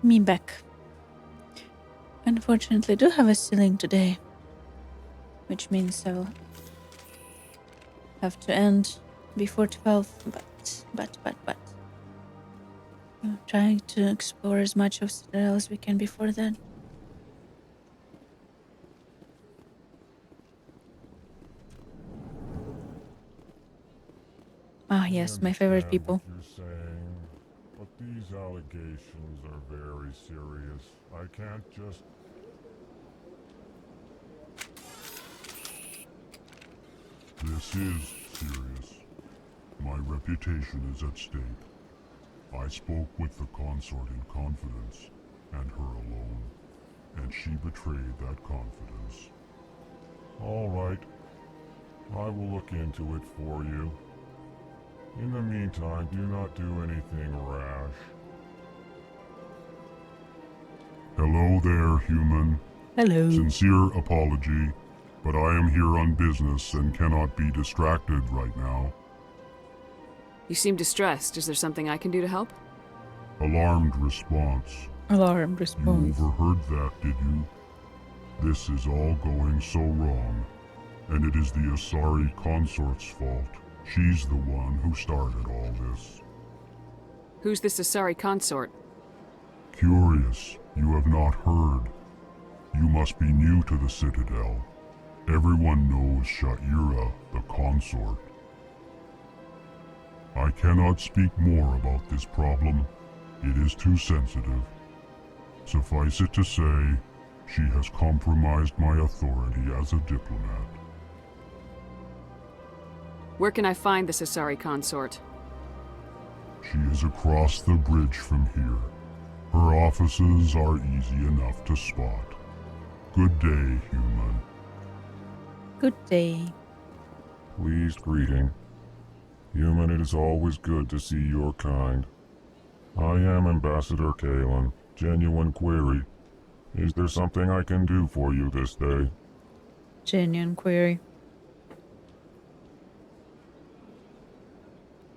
Me back. Unfortunately, I do have a ceiling today, which means I'll have to end before 12, but. I'm trying to explore as much of Citadel as we can before then. Ah, yes, my favorite people. You're saying, but these allegations are very serious. I can't just... This is serious. My reputation is at stake. I spoke with the consort in confidence, and her alone, and she betrayed that confidence. All right. I will look into it for you. In the meantime, do not do anything rash. Hello there, human. Hello. Sincere apology, but I am here on business and cannot be distracted right now. You seem distressed. Is there something I can do to help? Alarmed response. Alarm You response. overheard that, did you? This is all going so wrong, and it is the Asari consort's fault. She's the one who started all this. Who's this Asari consort? Curious, you have not heard. You must be new to the Citadel. Everyone knows Sha'ira, the consort. I cannot speak more about this problem. It is too sensitive. Suffice it to say, she has compromised my authority as a diplomat. Where can I find this Asari consort? She is across the bridge from here. Her offices are easy enough to spot. Good day, human. Good day. Pleased greeting. Human, it is always good to see your kind. I am Ambassador Kalen. Genuine query. Is there something I can do for you this day? Genuine query.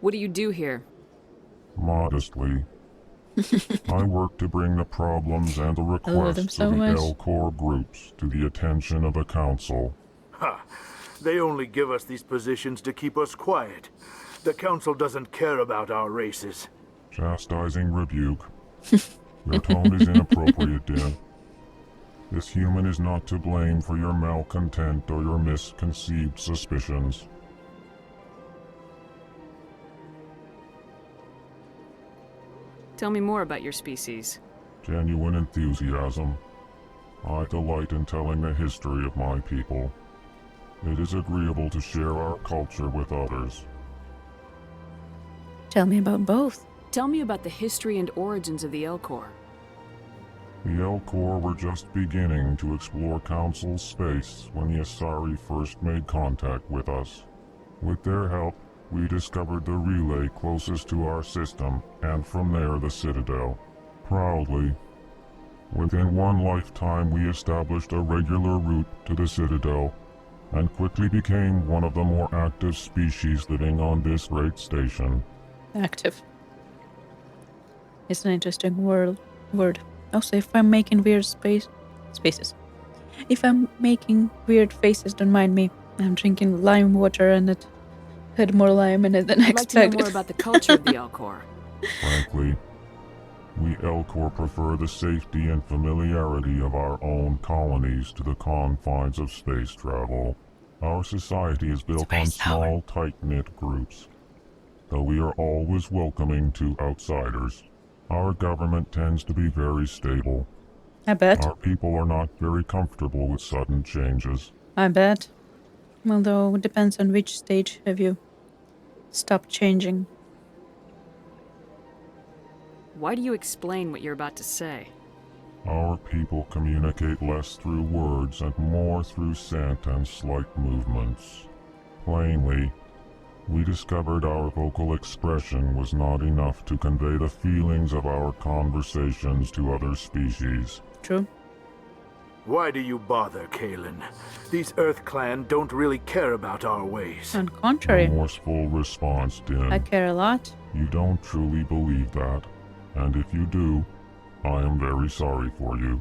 What do you do here? Modestly. I work to bring the problems and the requests so of the much. L-Corps groups to the attention of the Council. Ha! They only give us these positions to keep us quiet. The Council doesn't care about our races. Chastising rebuke. Your tone is inappropriate, Din. This human is not to blame for your malcontent or your misconceived suspicions. Tell me more about your species. Genuine enthusiasm. I delight in telling the history of my people. It is agreeable to share our culture with others. Tell me about both. Tell me about the history and origins of the L-Corps. The L-Corps were just beginning to explore Council space when the Asari first made contact with us. With their help, we discovered the relay closest to our system, and from there the Citadel. Proudly. Within one lifetime we established a regular route to the Citadel, and quickly became one of the more active species living on this great station. Active. It's an interesting word. Also, if I'm making weird spaces. If I'm making weird faces, don't mind me. I'm drinking lime water and it had more lime in it than I I'd like to know expected. more about the culture of the L-Corps. Frankly, we L-Corps prefer the safety and familiarity of our own colonies to the confines of space travel. Our society is built on small, tight-knit groups. Though we are always welcoming to outsiders, our government tends to be very stable. I bet. Our people are not very comfortable with sudden changes. I bet. Although it depends on which stage have you stopped changing. Why do you explain what you're about to say? Our people communicate less through words and more through scent and slight movements. Plainly, we discovered our vocal expression was not enough to convey the feelings of our conversations to other species. True. Why do you bother, Kalen? These Earth Clan don't really care about our ways. On contrary, Remorseful response, Din. I care a lot. You don't truly believe that, and if you do, I am very sorry for you.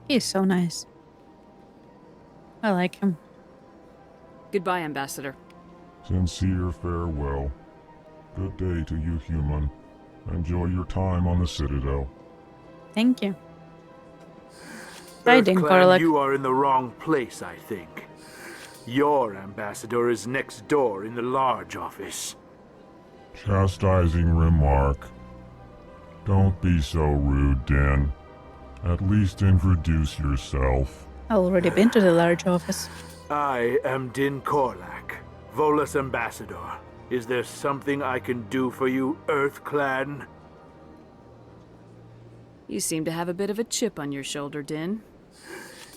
He's so nice. I like him. Goodbye, Ambassador. Sincere farewell. Good day to you, human. Enjoy your time on the Citadel. Thank you. Earth Hiding, Clan, Karlak. you are in the wrong place, I think. Your ambassador is next door in the large office. Chastising remark. Don't be so rude, Din. At least introduce yourself. I've already been to the large office. I am Din Korlak, Volus ambassador. Is there something I can do for you, Earth Clan? You seem to have a bit of a chip on your shoulder, Din.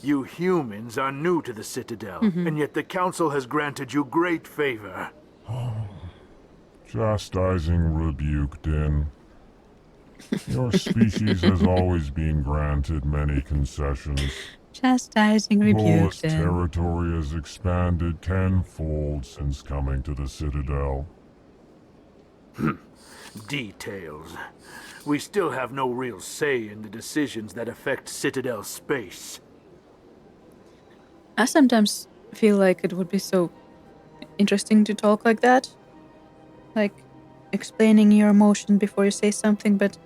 You humans are new to the Citadel, and yet the Council has granted you great favor. Chastising rebuke, Din. Your species has always been granted many concessions. Chastising rebuke Volus them. territory has expanded tenfold since coming to the Citadel. Details. We still have no real say in the decisions that affect Citadel space. I sometimes feel like it would be so interesting to talk like that. Like, explaining your emotion before you say something, but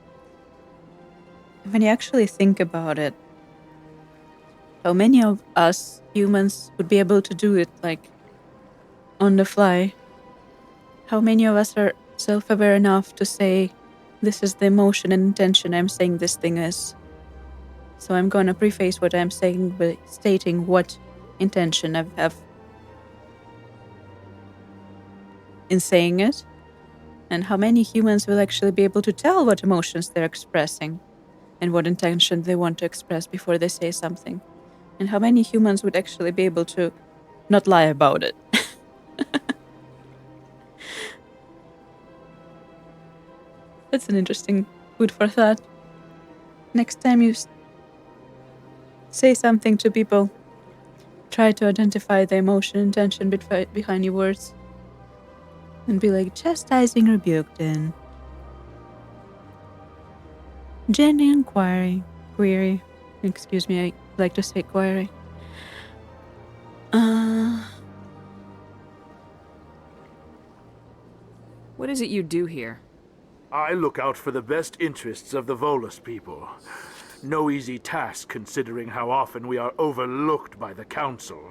when you actually think about it, how many of us humans would be able to do it, like, on the fly? How many of us are self-aware enough to say, this is the emotion and intention I'm saying this thing is? So I'm gonna preface what I'm saying by stating what intention I have in saying it. And how many humans will actually be able to tell what emotions they're expressing and what intention they want to express before they say something? And how many humans would actually be able to not lie about it? That's an interesting food for thought. Next time you say something to people, try to identify the emotion and intention behind your words. And be like, chastising rebuke then. Genuine query. Excuse me, I like to say query. What is it you do here? I look out for the best interests of the Volus people. No easy task considering how often we are overlooked by the Council.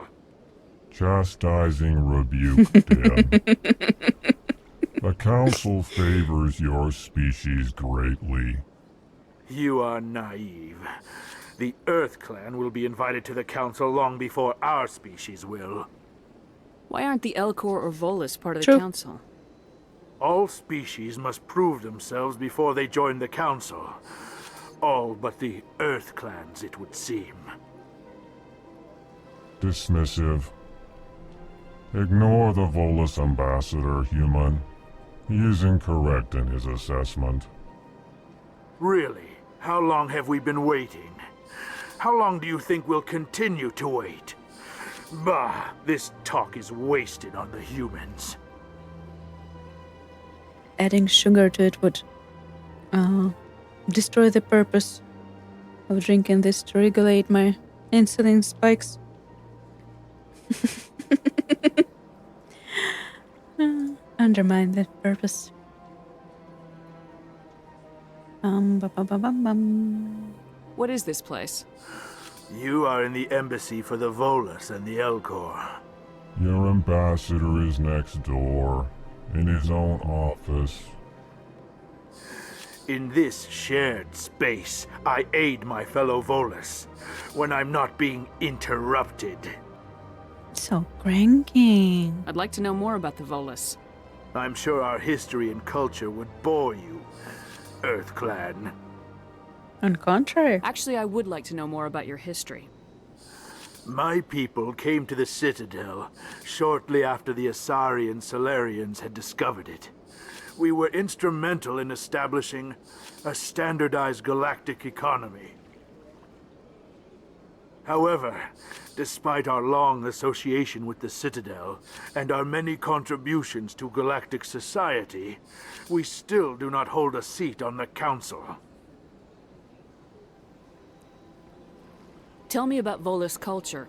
Chastising rebuke, Din. The Council favors your species greatly. You are naive. The Earth Clan will be invited to the Council long before our species will. Why aren't the Elcor or Volus part of the True. council? All species must prove themselves before they join the Council. All but the Earth Clans, it would seem. Dismissive. Ignore the Volus ambassador, human. He is incorrect in his assessment. Really? How long have we been waiting? How long do you think we'll continue to wait? Bah, this talk is wasted on the humans. Adding sugar to it would destroy the purpose of drinking this to regulate my insulin spikes. Undermine that purpose. Bum. What is this place? You are in the embassy for the Volus and the Elcor. Your ambassador is next door, in his own office. In this shared space, I aid my fellow Volus when I'm not being interrupted. So cranky. I'd like to know more about the Volus. I'm sure our history and culture would bore you, Earth Clan. On contrary. Actually, I would like to know more about your history. My people came to the Citadel shortly after the Asari and Solarians had discovered it. We were instrumental in establishing a standardized galactic economy. However, despite our long association with the Citadel and our many contributions to galactic society, we still do not hold a seat on the Council. Tell me about Volus culture.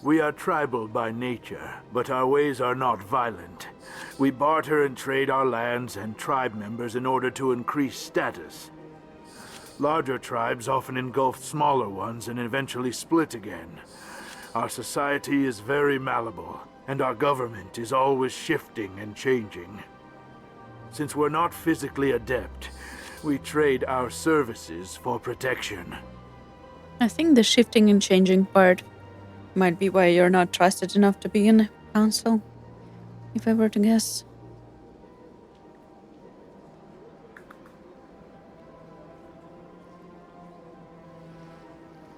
We are tribal by nature, but our ways are not violent. We barter and trade our lands and tribe members in order to increase status. Larger tribes often engulf smaller ones and eventually split again. Our society is very malleable, and our government is always shifting and changing. Since we're not physically adept, we trade our services for protection. I think the shifting and changing part might be why you're not trusted enough to be in a council, if I were to guess.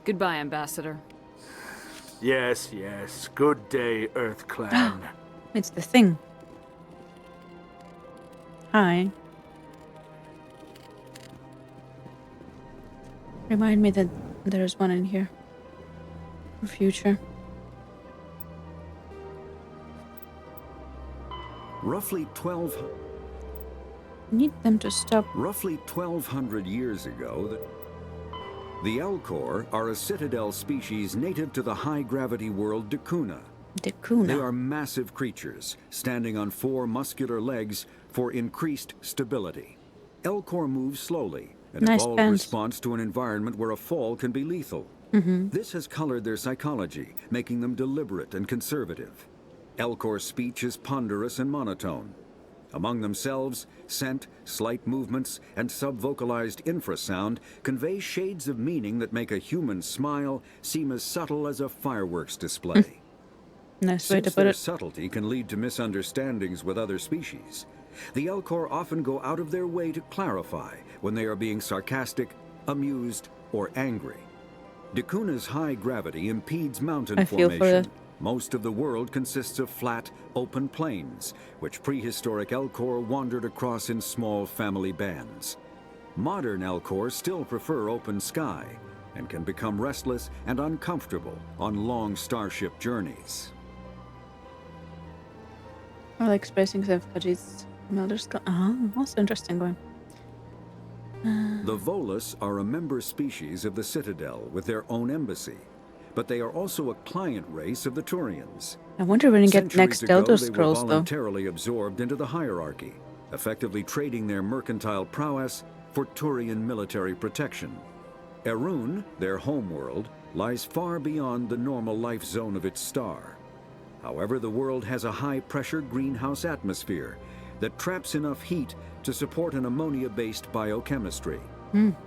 Goodbye, Ambassador. Yes, yes. Good day, Earth Clan. It's the thing. Hi. Remind me that there's one in here. For future. Roughly 1,200 years ago, the Elcor are a citadel species native to the high-gravity world Decuna. They are massive creatures, standing on 4 muscular legs for increased stability. Elcor move slowly, an evolved response to an environment where a fall can be lethal. This has colored their psychology, making them deliberate and conservative. Elcor speech is ponderous and monotone. Among themselves, scent, slight movements, and sub-vocalized infrasound convey shades of meaning that make a human smile seem as subtle as a fireworks display. Nice way to Since put their it. subtlety can lead to misunderstandings with other species, the Elcor often go out of their way to clarify when they are being sarcastic, amused, or angry. Decuna's high gravity impedes mountain formation. Most of the world consists of flat, open plains, which prehistoric Elcor wandered across in small family bands. Modern Elcor still prefer open sky, and can become restless and uncomfortable on long starship journeys. I like expressing Khaji's Elder Skull. Also interesting going. The Volus are a member species of the Citadel with their own embassy, but they are also a client race of the Turians. I wonder when you get Centuries next ago, Elder they were Scrolls, though. voluntarily absorbed into the hierarchy, effectively trading their mercantile prowess for Turian military protection. Erun, their homeworld, lies far beyond the normal life zone of its star. However, the world has a high-pressure greenhouse atmosphere that traps enough heat to support an ammonia-based biochemistry.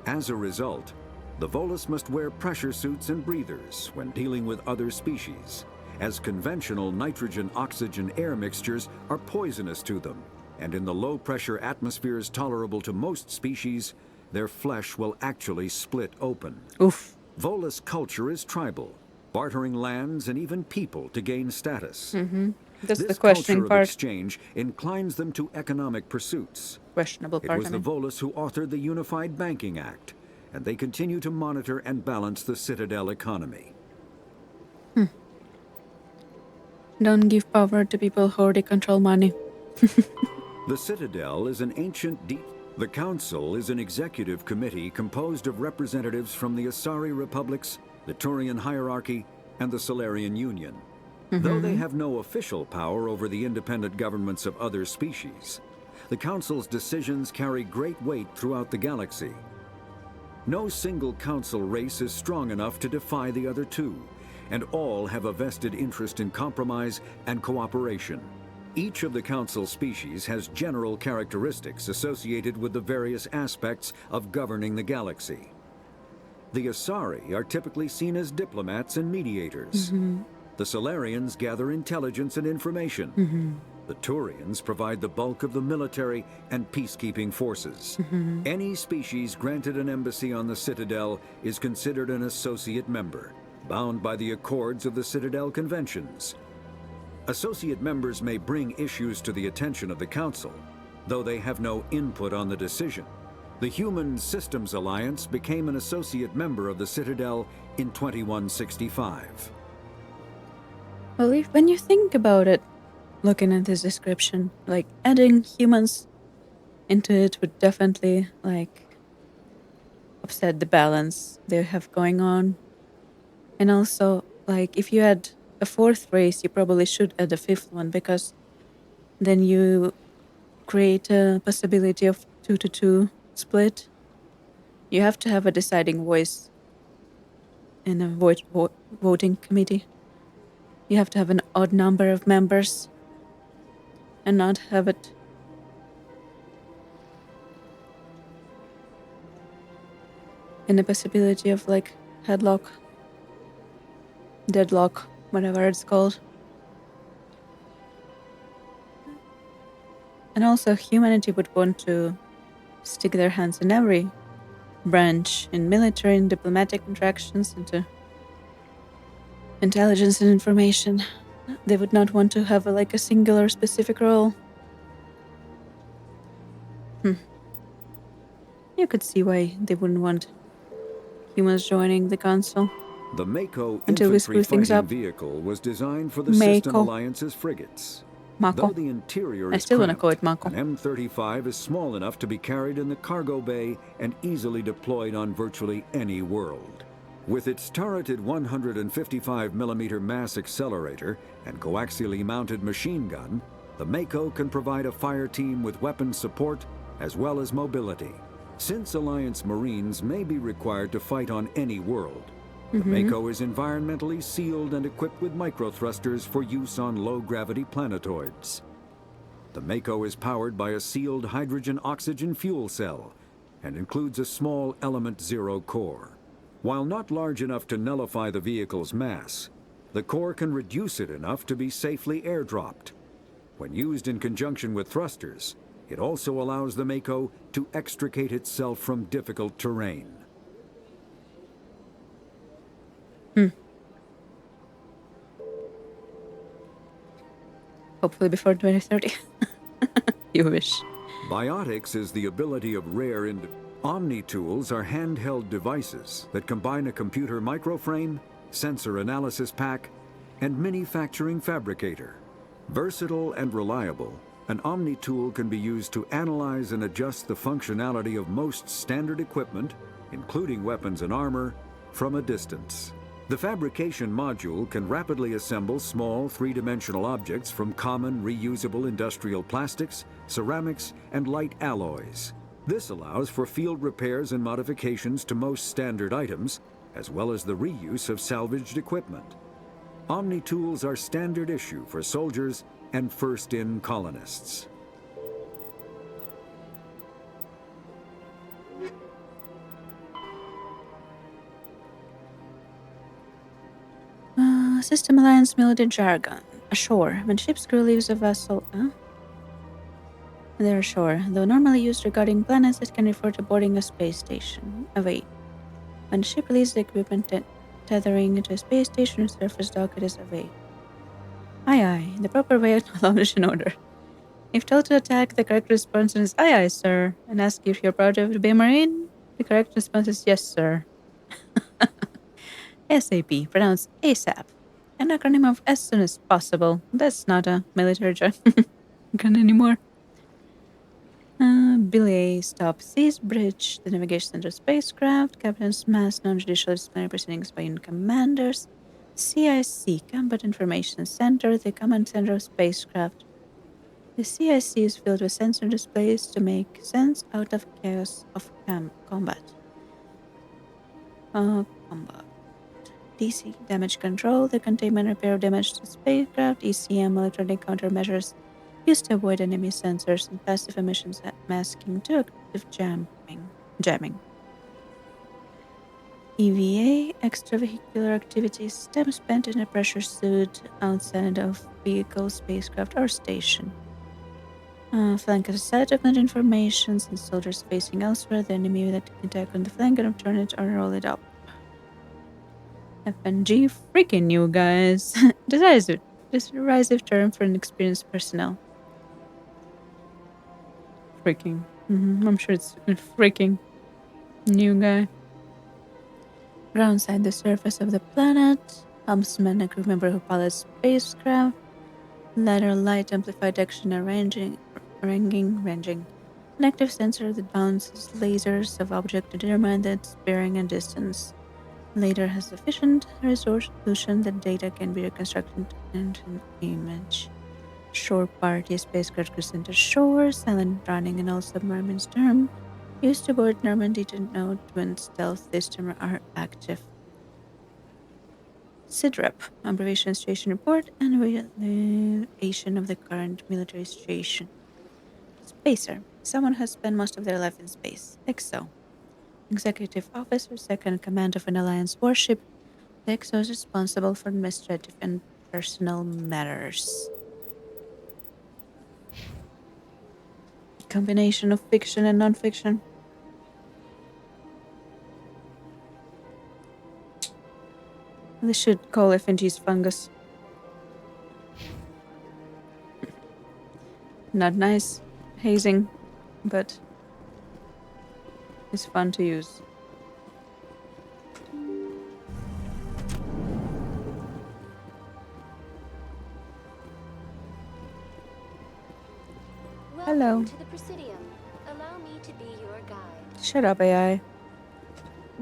As a result, the Volus must wear pressure suits and breathers when dealing with other species, as conventional nitrogen-oxygen air mixtures are poisonous to them, and in the low-pressure atmospheres tolerable to most species, their flesh will actually split open. Oof. Volus culture is tribal, bartering lands and even people to gain status. That's This the questioning culture of part. exchange inclines them to economic pursuits. Questionable It part. was the Volus who authored the Unified Banking Act, and they continue to monitor and balance the Citadel economy. Don't give power to people who already control money. The Citadel is an ancient deep... The Council is an executive committee composed of representatives from the Asari Republics, the Turian hierarchy, and the Solarian Union. Though they have no official power over the independent governments of other species, the Council's decisions carry great weight throughout the galaxy. No single Council race is strong enough to defy the other two, and all have a vested interest in compromise and cooperation. Each of the Council species has general characteristics associated with the various aspects of governing the galaxy. The Asari are typically seen as diplomats and mediators. The Solarians gather intelligence and information. The Turians provide the bulk of the military and peacekeeping forces. Any species granted an embassy on the Citadel is considered an associate member, bound by the accords of the Citadel Conventions. Associate members may bring issues to the attention of the Council, though they have no input on the decision. The Human Systems Alliance became an associate member of the Citadel in 2165. Well, when you think about it, looking at this description, like adding humans into it would definitely like upset the balance they have going on. And also, like, if you add a fourth race, you probably should add a fifth one, because then you create a possibility of 2-2 split. You have to have a deciding voice in a voting committee. You have to have an odd number of members and not have it in a possibility of like headlock, deadlock, whatever it's called. And also humanity would want to stick their hands in every branch, in military and diplomatic interactions, into intelligence and information. They would not want to have like a singular specific role. You could see why they wouldn't want humans joining the council. The Mako Until we infantry screw things fighting up. vehicle was designed for the System Mako. Alliance's frigates. Mako. Though the interior I is still wanna cramped, call it Mako. an M35 is small enough to be carried in the cargo bay and easily deployed on virtually any world. With its turreted 155mm mass accelerator and coaxially mounted machine gun, the Mako can provide a fire team with weapon support as well as mobility. Since Alliance Marines may be required to fight on any world, the Mako is environmentally sealed and equipped with microthrusters for use on low-gravity planetoids. The Mako is powered by a sealed hydrogen-oxygen fuel cell and includes a small Element Zero core. While not large enough to nullify the vehicle's mass, the core can reduce it enough to be safely airdropped. When used in conjunction with thrusters, it also allows the Mako to extricate itself from difficult terrain. Hopefully before 2030. You wish. Biotics is the ability of rare Omni tools are handheld devices that combine a computer microframe, sensor analysis pack, and manufacturing fabricator. Versatile and reliable, an Omni tool can be used to analyze and adjust the functionality of most standard equipment, including weapons and armor, from a distance. The fabrication module can rapidly assemble small three-dimensional objects from common reusable industrial plastics, ceramics, and light alloys. This allows for field repairs and modifications to most standard items, as well as the reuse of salvaged equipment. Omni tools are standard issue for soldiers and first-in colonists. System Alliance military jargon. Ashore. When ship's crew leaves a vessel... They're ashore, though normally used regarding planets that can refer to boarding a space station. Away. When the ship leaves the equipment tethering to a space station or surface dock, it is away. Aye aye, the proper way acknowledged in order. If told to attack, the correct response is aye aye, sir, and ask if you're proud to be a Marine. The correct response is yes, sir. SAP, pronounced ASAP. An acronym of as soon as possible. That's not a military jargon anymore. Billy stop seized bridge. The navigation center spacecraft. Captain's mass non-judicial disciplinary proceedings by unit commanders. CIC, Combat Information Center, the command center of spacecraft. The CIC is filled with sensor displays to make sense out of chaos of combat. DC damage control, the containment repair of damage to spacecraft, ECM electronic countermeasures used to avoid enemy sensors, and passive emissions masking to active jamming. EVA, extravehicular activities, time spent in a pressure suit outside of vehicle, spacecraft, or station. Flank settlement information, and soldiers facing elsewhere, the enemy that can attack on the flank and turn it or roll it up. FNG, freaking new guys. Derisive term for inexperienced personnel. Freaking. I'm sure it's a freaking new guy. Groundside the surface of the planet. Helmsman, a crew member who pilots spacecraft. Ladder light amplified action and ranging. An active sensor that bounces lasers of object to determine its bearing and distance. Later has sufficient resolution that data can be reconstructed into an image. Shore party spacecraft cruise into shore, silent running and all submarines term. Used to board Normandy to note when stealth systems are active. SIDREP, abbreviation station report, and evaluation of the current military situation. Spacer, someone who has spent most of their life in space. XO. Executive officer, second command of an alliance warship. The XO is responsible for administrative and personal matters. Combination of fiction and non-fiction. They should call FNG's fungus. Not nice hazing, but it's fun to use. Hello. Welcome to the Presidium. Allow me to be your guide. Shut up, AI.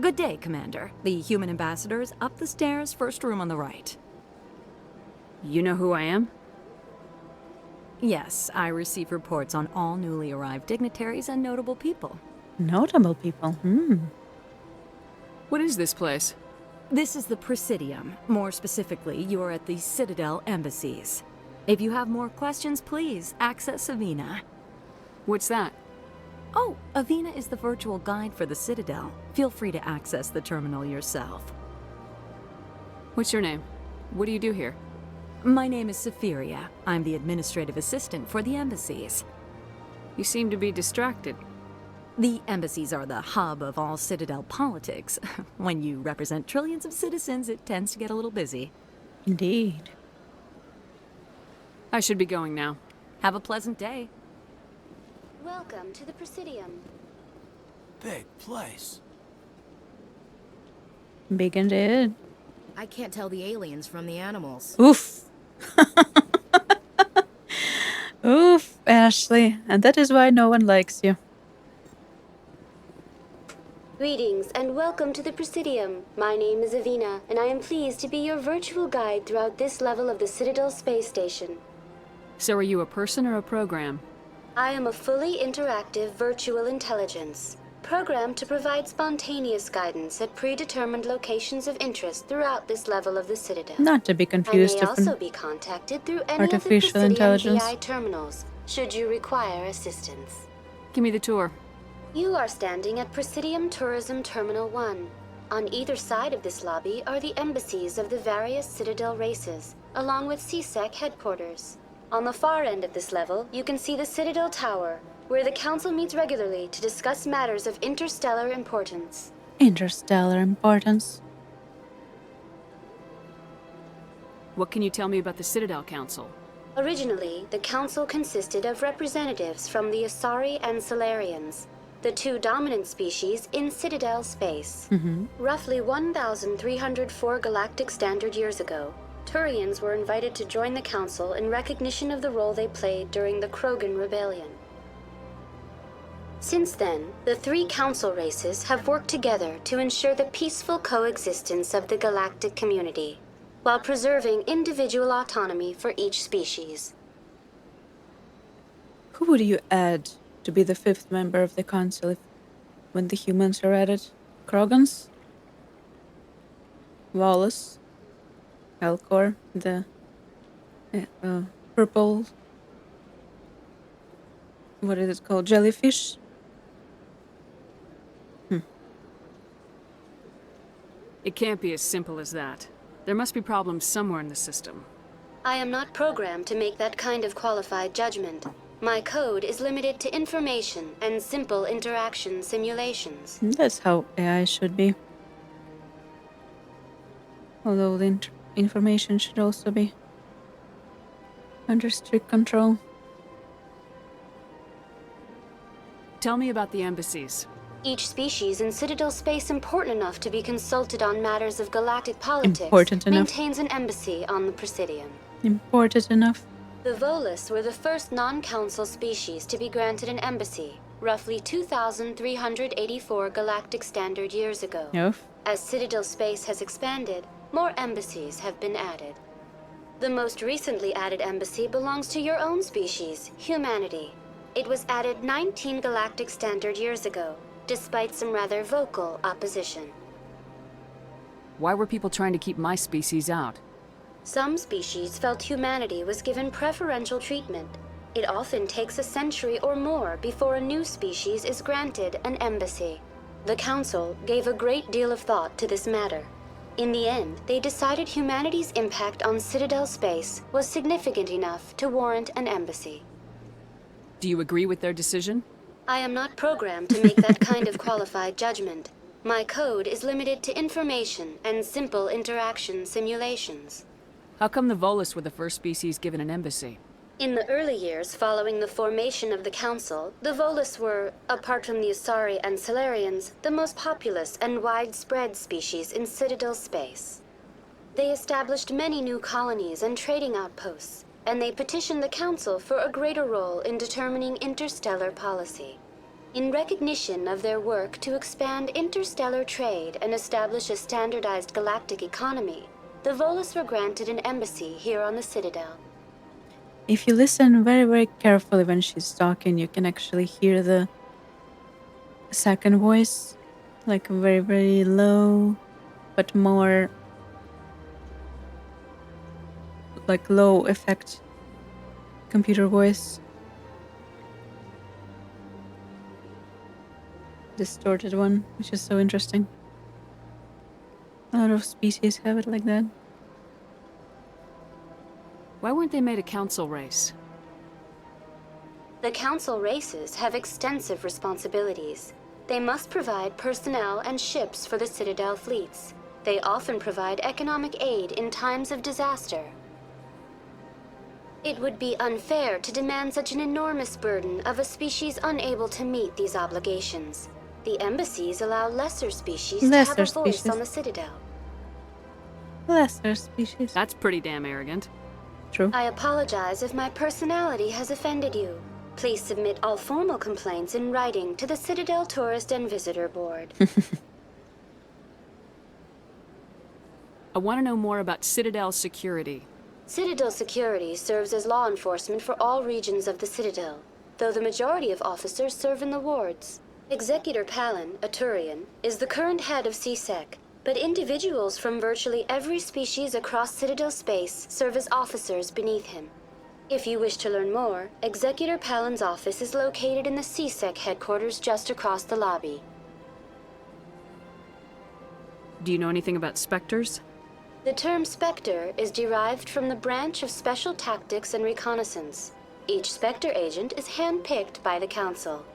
Good day, Commander. The human ambassador is up the stairs, first room on the right. You know who I am? Yes, I receive reports on all newly arrived dignitaries and notable people. Notable people. What is this place? This is the Presidium. More specifically, you're at the Citadel embassies. If you have more questions, please access Avina. What's that? Oh, Avina is the virtual guide for the Citadel. Feel free to access the terminal yourself. What's your name? What do you do here? My name is Safiria. I'm the administrative assistant for the embassies. You seem to be distracted. The embassies are the hub of all Citadel politics. When you represent trillions of citizens, it tends to get a little busy. Indeed. I should be going now. Have a pleasant day. Welcome to the Presidium. Big place. Big and dead. I can't tell the aliens from the animals. Oof. Oof, Ashley. And that is why no one likes you. Greetings and welcome to the Presidium. My name is Avina, and I am pleased to be your virtual guide throughout this level of the Citadel space station. So are you a person or a program? I am a fully interactive virtual intelligence, programmed to provide spontaneous guidance at predetermined locations of interest throughout this level of the Citadel. Not to be confused I may with also be contacted through any of the artificial Presidium intelligence. VI terminals, should you require assistance. Give me the tour. You are standing at Presidium Tourism Terminal 1. On either side of this lobby are the embassies of the various Citadel races, along with CSEC headquarters. On the far end of this level, you can see the Citadel Tower, where the Council meets regularly to discuss matters of interstellar importance. Interstellar importance. What can you tell me about the Citadel Council? Originally, the Council consisted of representatives from the Asari and Solarians, the two dominant species in Citadel space. Roughly 1,304 galactic standard years ago, Turians were invited to join the Council in recognition of the role they played during the Krogan Rebellion. Since then, the three Council races have worked together to ensure the peaceful coexistence of the galactic community, while preserving individual autonomy for each species. Who would you add to be the fifth member of the council when the humans are added? Krogans? Wallace? Alcor? The purple... What is it called? Jellyfish? It can't be as simple as that. There must be problems somewhere in the system. I am not programmed to make that kind of qualified judgment. My code is limited to information and simple interaction simulations. That's how AI should be. Although the information should also be under strict control. Tell me about the embassies. Each species in Citadel space important enough to be consulted on matters of galactic politics Important enough. maintains an embassy on the Presidium. Important enough. The Volus were the first non-council species to be granted an embassy, roughly 2,384 galactic standard years ago. Oof. As Citadel space has expanded, more embassies have been added. The most recently added embassy belongs to your own species, humanity. It was added 19 galactic standard years ago, despite some rather vocal opposition. Why were people trying to keep my species out? Some species felt humanity was given preferential treatment. It often takes a century or more before a new species is granted an embassy. The Council gave a great deal of thought to this matter. In the end, they decided humanity's impact on Citadel space was significant enough to warrant an embassy. Do you agree with their decision? I am not programmed to make that kind of qualified judgment. My code is limited to information and simple interaction simulations. How come the Volus were the first species given an embassy? In the early years following the formation of the Council, the Volus were, apart from the Asari and Solarians, the most populous and widespread species in Citadel space. They established many new colonies and trading outposts, and they petitioned the Council for a greater role in determining interstellar policy. In recognition of their work to expand interstellar trade and establish a standardized galactic economy, the Volus were granted an embassy here on the Citadel. If you listen very, very carefully when she's talking, you can actually hear the second voice, like very, very low, but more like low effect computer voice. Distorted one, which is so interesting. A lot of species have it like that. Why weren't they made a council race? The Council races have extensive responsibilities. They must provide personnel and ships for the Citadel fleets. They often provide economic aid in times of disaster. It would be unfair to demand such an enormous burden of a species unable to meet these obligations. The embassies allow lesser species to have a voice on the Citadel. Lesser species. That's pretty damn arrogant. True. I apologize if my personality has offended you. Please submit all formal complaints in writing to the Citadel Tourist and Visitor Board. I want to know more about Citadel security. Citadel security serves as law enforcement for all regions of the Citadel, though the majority of officers serve in the wards. Executor Palin, a Turian, is the current head of CSEC, but individuals from virtually every species across Citadel space serve as officers beneath him. If you wish to learn more, Executor Palin's office is located in the CSEC headquarters just across the lobby. Do you know anything about Spectres? The term Spectre is derived from the branch of Special Tactics and Reconnaissance. Each Spectre agent is handpicked by the Council.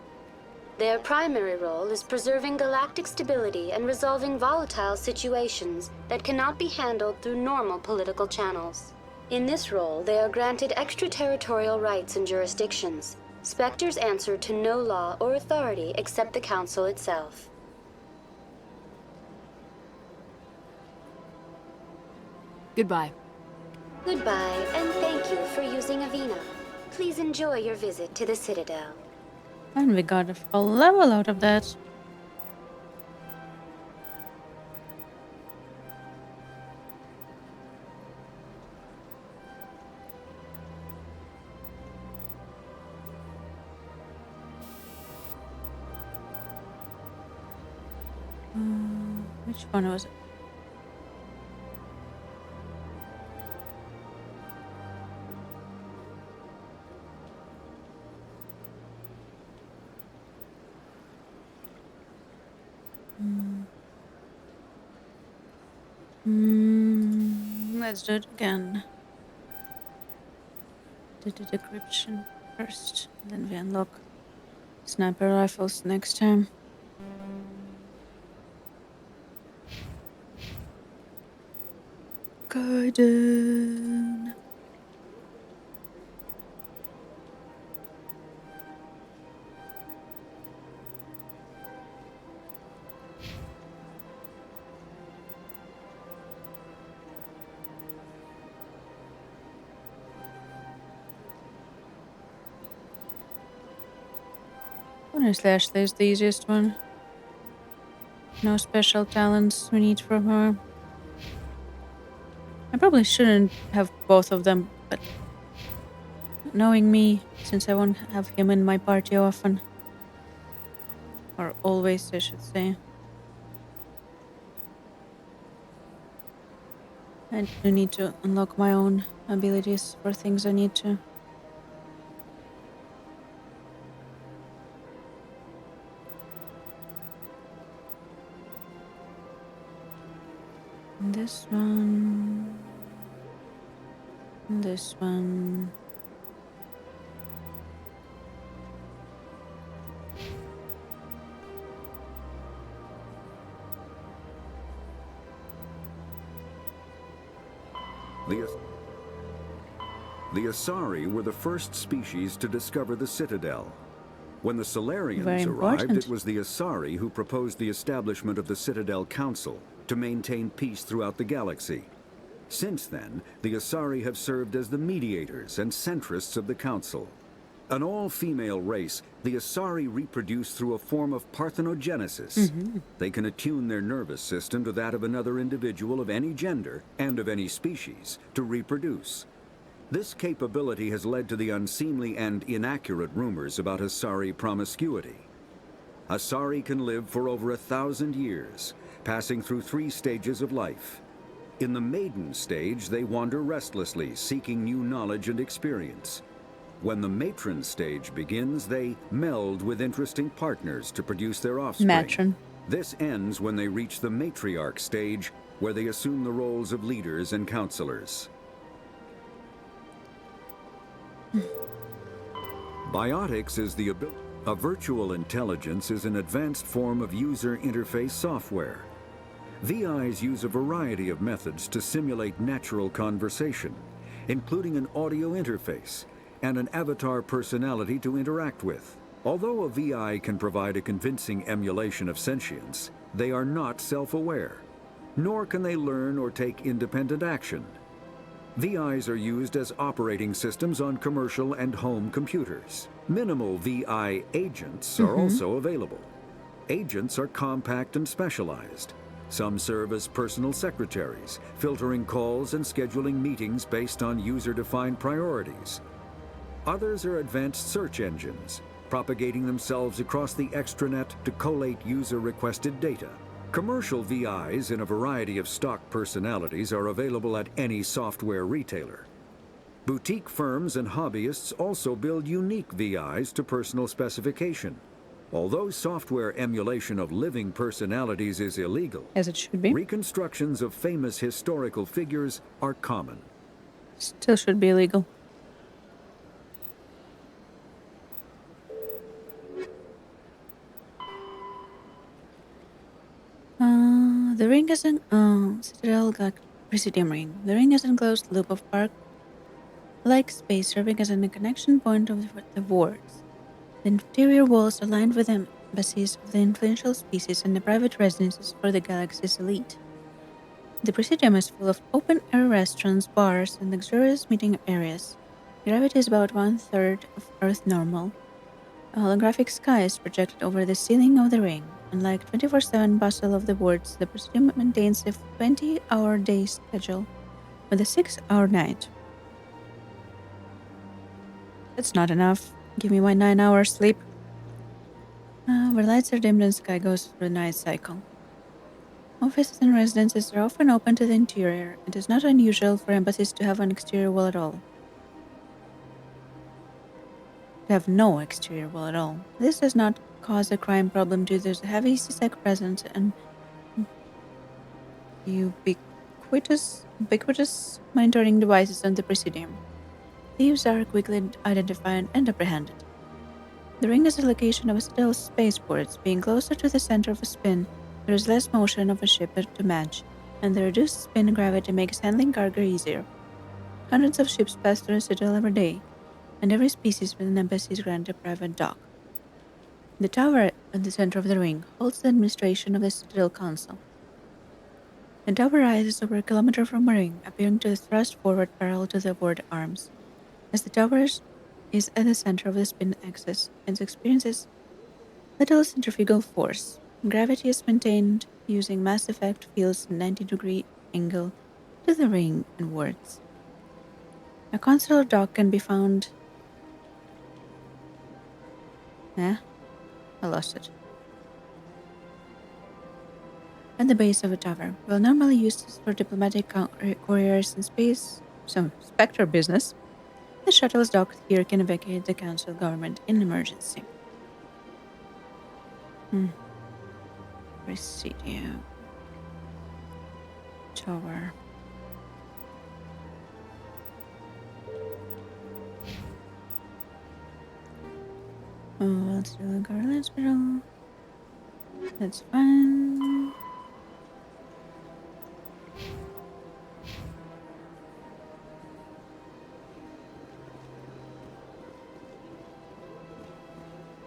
Their primary role is preserving galactic stability and resolving volatile situations that cannot be handled through normal political channels. In this role, they are granted extraterritorial rights and jurisdictions. Spectres answer to no law or authority except the Council itself. Goodbye. Goodbye, and thank you for using Avina. Please enjoy your visit to the Citadel. And we got a full level out of that. Which one was it? Let's do it again. Do the decryption first, then we unlock sniper rifles next time. Gaiden. Honestly, Ashley is the easiest one. No special talents we need from her. I probably shouldn't have both of them, but knowing me, since I won't have him in my party often, or always I should say, I do need to unlock my own abilities for things I need to. This one. This one. The Asari were the first species to discover the Citadel. When the Solarians Very arrived, important. it was the Asari who proposed the establishment of the Citadel Council to maintain peace throughout the galaxy. Since then, the Asari have served as the mediators and centrists of the Council. An all-female race, the Asari reproduce through a form of parthenogenesis. They can attune their nervous system to that of another individual of any gender and of any species to reproduce. This capability has led to the unseemly and inaccurate rumors about Asari promiscuity. Asari can live for over 1,000 years, passing through 3 stages of life. In the maiden stage, they wander restlessly, seeking new knowledge and experience. When the matron stage begins, they meld with interesting partners to produce their offspring. Matron. This ends when they reach the matriarch stage, where they assume the roles of leaders and counselors. Biotics is the ability. A virtual intelligence is an advanced form of user interface software. VIs use a variety of methods to simulate natural conversation, including an audio interface and an avatar personality to interact with. Although a VI can provide a convincing emulation of sentience, they are not self-aware, nor can they learn or take independent action. VIs are used as operating systems on commercial and home computers. Minimal VI agents are also available. Agents are compact and specialized. Some serve as personal secretaries, filtering calls and scheduling meetings based on user-defined priorities. Others are advanced search engines, propagating themselves across the extranet to collate user-requested data. Commercial VIs in a variety of stock personalities are available at any software retailer. Boutique firms and hobbyists also build unique VIs to personal specification. Although software emulation of living personalities is illegal, As it should be. reconstructions of famous historical figures are common. Still should be illegal. The ring is an Citadel Presidium ring. The ring is an enclosed loop of park-like space serving as a connection point of the wards. The interior walls are lined with embassies of the influential species and the private residences for the galaxy's elite. The Presidium is full of open-air restaurants, bars, and luxurious meeting areas. Gravity is about 1/3 of Earth normal. A holographic sky is projected over the ceiling of the ring. Unlike 24/7 bustle of the wards, the Presidium maintains a 20-hour day schedule with a 6-hour night. That's not enough. Give me my 9 hours sleep. Where lights are dimmed and sky goes through the night cycle. Offices and residences are often open to the interior. It is not unusual for embassies to have an exterior wall at all. To have no exterior wall at all. This does not cause a crime problem due to the heavy CSEC presence and ubiquitous monitoring devices on the Presidium. Thieves are quickly identified and apprehended. The ring is the location of a Citadel spaceport. Being closer to the center of a spin, there is less motion of a ship to match, and the reduced spin gravity makes handling cargo easier. Hundreds of ships pass through the Citadel every day, and every species with an embassy is granted a private dock. The tower at the center of the ring holds the administration of the Citadel Council. The tower rises over a kilometer from the ring, appearing to thrust forward parallel to the ward arms. As the tower is at the center of the spin axis, it experiences little centrifugal force. Gravity is maintained using Mass Effect Field's 90-degree angle to the ring and wards. A console dock can be found. I lost it. At the base of a tower. We'll normally use this for diplomatic couriers in space, some Spectre business. The shuttles docked here can evacuate the council government in emergency. Presidium. Tower. Oh, let's do the Guardian Hospital. That's fine.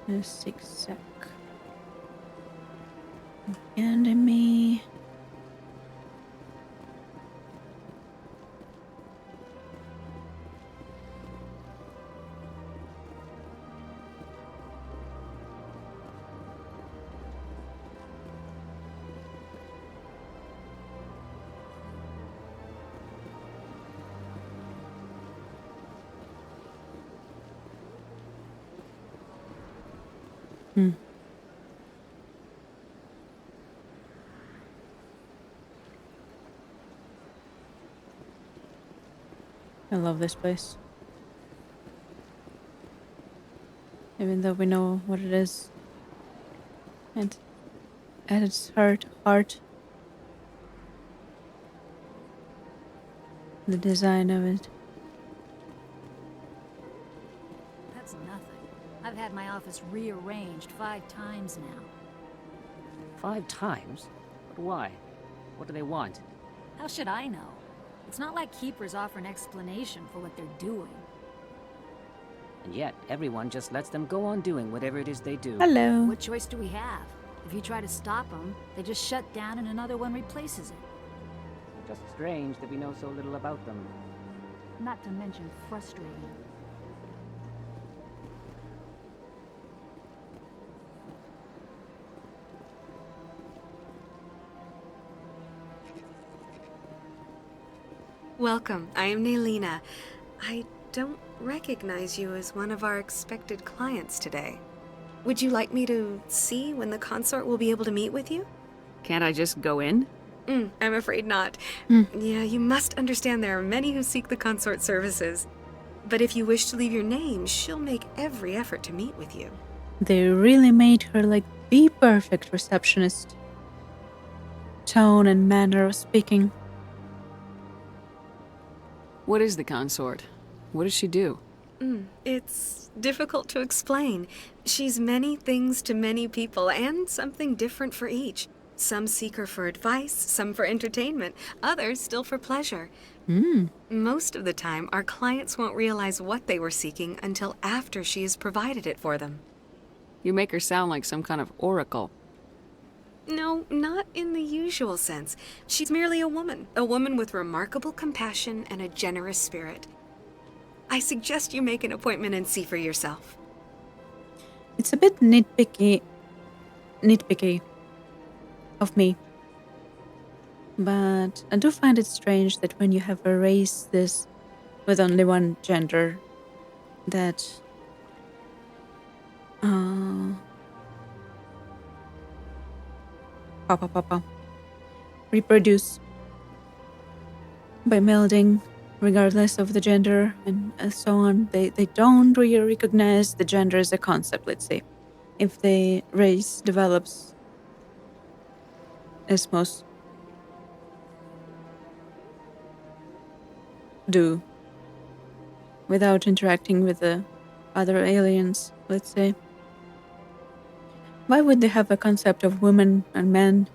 A zigzag. Enemy. I love this place. Even though we know what it is. And at its heart, the design of it. That's nothing. I've had my office rearranged 5 times now. 5 times? But why? What do they want? How should I know? It's not like keepers offer an explanation for what they're doing. And yet, everyone just lets them go on doing whatever it is they do. Hello. What choice do we have? If you try to stop them, they just shut down and another one replaces it. Just strange that we know so little about them. Not to mention frustrating. Welcome, I am Nelina. I don't recognize you as one of our expected clients today. Would you like me to see when the consort will be able to meet with you? Can't I just go in? I'm afraid not. Yeah, you must understand there are many who seek the consort services. But if you wish to leave your name, she'll make every effort to meet with you. They really made her like the perfect receptionist. Tone and manner of speaking. What is the consort? What does she do? It's difficult to explain. She's many things to many people, and something different for each. Some seek her for advice, some for entertainment, others still for pleasure. Most of the time, our clients won't realize what they were seeking until after she has provided it for them. You make her sound like some kind of oracle. No, not in the usual sense. She's merely a woman with remarkable compassion and a generous spirit. I suggest you make an appointment and see for yourself. It's a bit nitpicky of me. But I do find it strange that when you have a race this with only one gender, that reproduce by melding regardless of the gender and so on. They don't really recognize the gender as a concept, let's say. If the race develops as most do without interacting with the other aliens, let's say. Why would they have a concept of woman and man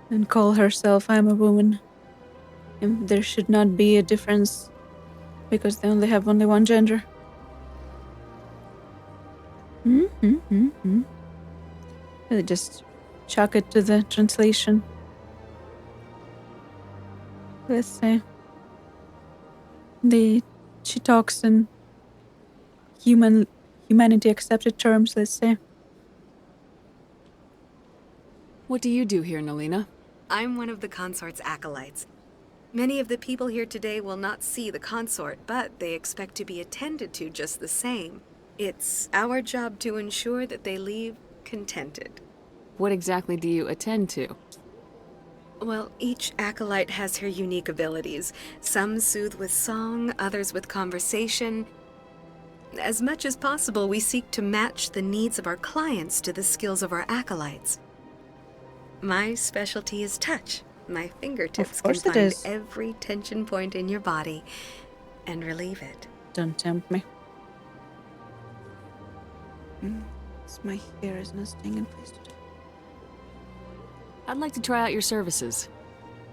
and call herself I'm a woman? And there should not be a difference because they only have only one gender. Really just chalk it to the translation. Let's say she talks in humanity accepted terms, let's say. What do you do here, Nalina? I'm one of the consort's acolytes. Many of the people here today will not see the consort, but they expect to be attended to just the same. It's our job to ensure that they leave contented. What exactly do you attend to? Well, each acolyte has her unique abilities. Some soothe with song, others with conversation. As much as possible, we seek to match the needs of our clients to the skills of our acolytes. My specialty is touch. My fingertips can find every tension point in your body and relieve it. Don't tempt me. My hair is not staying in place today. I'd like to try out your services.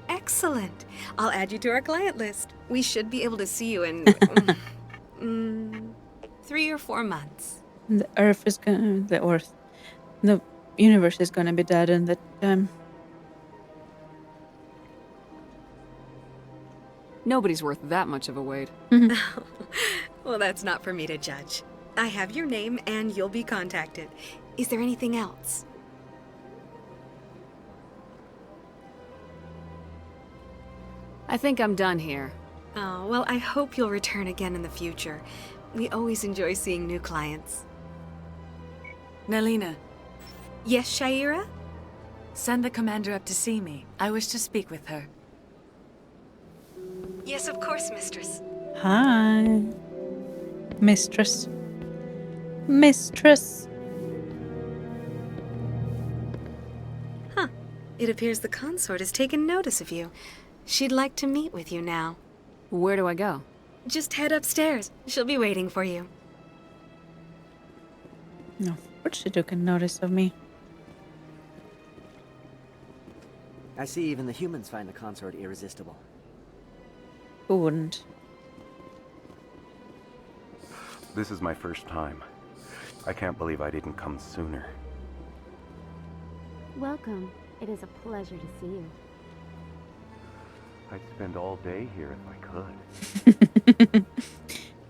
Excellent. I'll add you to our client list. We should be able to see you in 3 or 4 months. The universe is gonna be dead in that time. Nobody's worth that much of a wait. Well, that's not for me to judge. I have your name and you'll be contacted. Is there anything else? I think I'm done here. Oh, well, I hope you'll return again in the future. We always enjoy seeing new clients. Nalina. Yes, Shaira? Send the commander up to see me. I wish to speak with her. Yes, of course, mistress. Hi. Mistress. Mistress. Huh. It appears the consort has taken notice of you. She'd like to meet with you now. Where do I go? Just head upstairs. She'll be waiting for you. No, of course she took a notice of me. I see even the humans find the consort irresistible. Who wouldn't? This is my first time. I can't believe I didn't come sooner. Welcome. It is a pleasure to see you. I'd spend all day here if I could.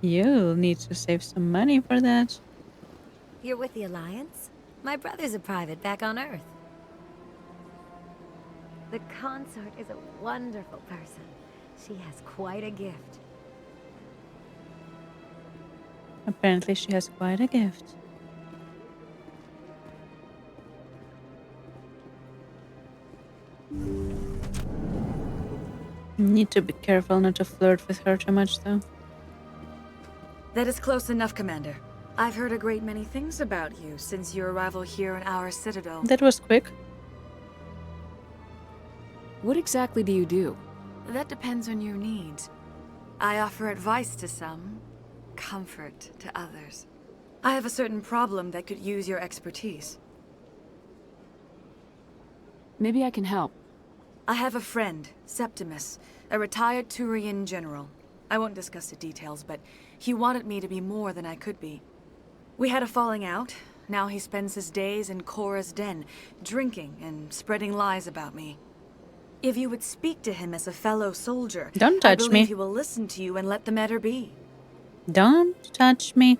You'll need to save some money for that. You're with the Alliance? My brother's a private back on Earth. The consort is a wonderful person. She has quite a gift. Apparently she has quite a gift. Need to be careful not to flirt with her too much, though. That is close enough, Commander. I've heard a great many things about you since your arrival here in our citadel. That was quick. What exactly do you do? That depends on your needs. I offer advice to some, comfort to others. I have a certain problem that could use your expertise. Maybe I can help. I have a friend, Septimus, a retired Turian general. I won't discuss the details, but he wanted me to be more than I could be. We had a falling out. Now he spends his days in Korra's den, drinking and spreading lies about me. If you would speak to him as a fellow soldier, don't touch I believe me. He will listen to you and let the matter be. Don't touch me.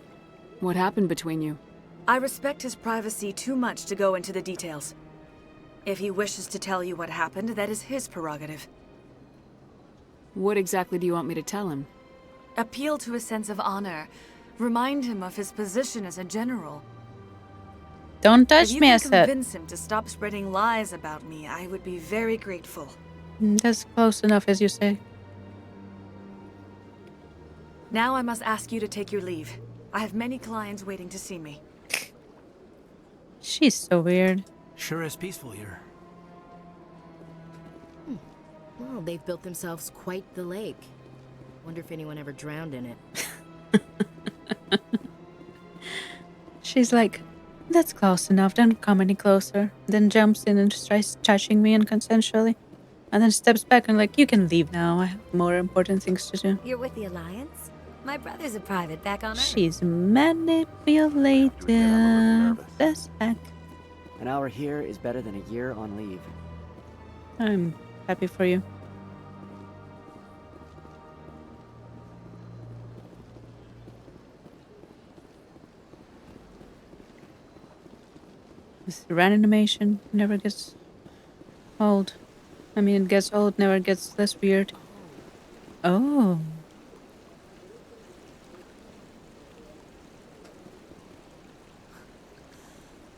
What happened between you? I respect his privacy too much to go into the details. If he wishes to tell you what happened, that is his prerogative. What exactly do you want me to tell him? Appeal to his sense of honor. Remind him of his position as a general. Don't touch me, I said. If you can convince him to stop spreading lies about me, I would be very grateful. That's close enough, as you say. Now I must ask you to take your leave. I have many clients waiting to see me. She's so weird. Sure is peaceful here. Well, they've built themselves quite the lake. Wonder if anyone ever drowned in it. She's like, that's close enough, don't come any closer. Then jumps in and tries touching me unconsensually. And then steps back and like, you can leave now. I have more important things to do. You're with the Alliance? My brother's a private back on Earth. She's manipulative as heck. An hour here is better than a year on leave. I'm happy for you. This run animation never gets old. I mean, it gets old, never gets less weird. Oh.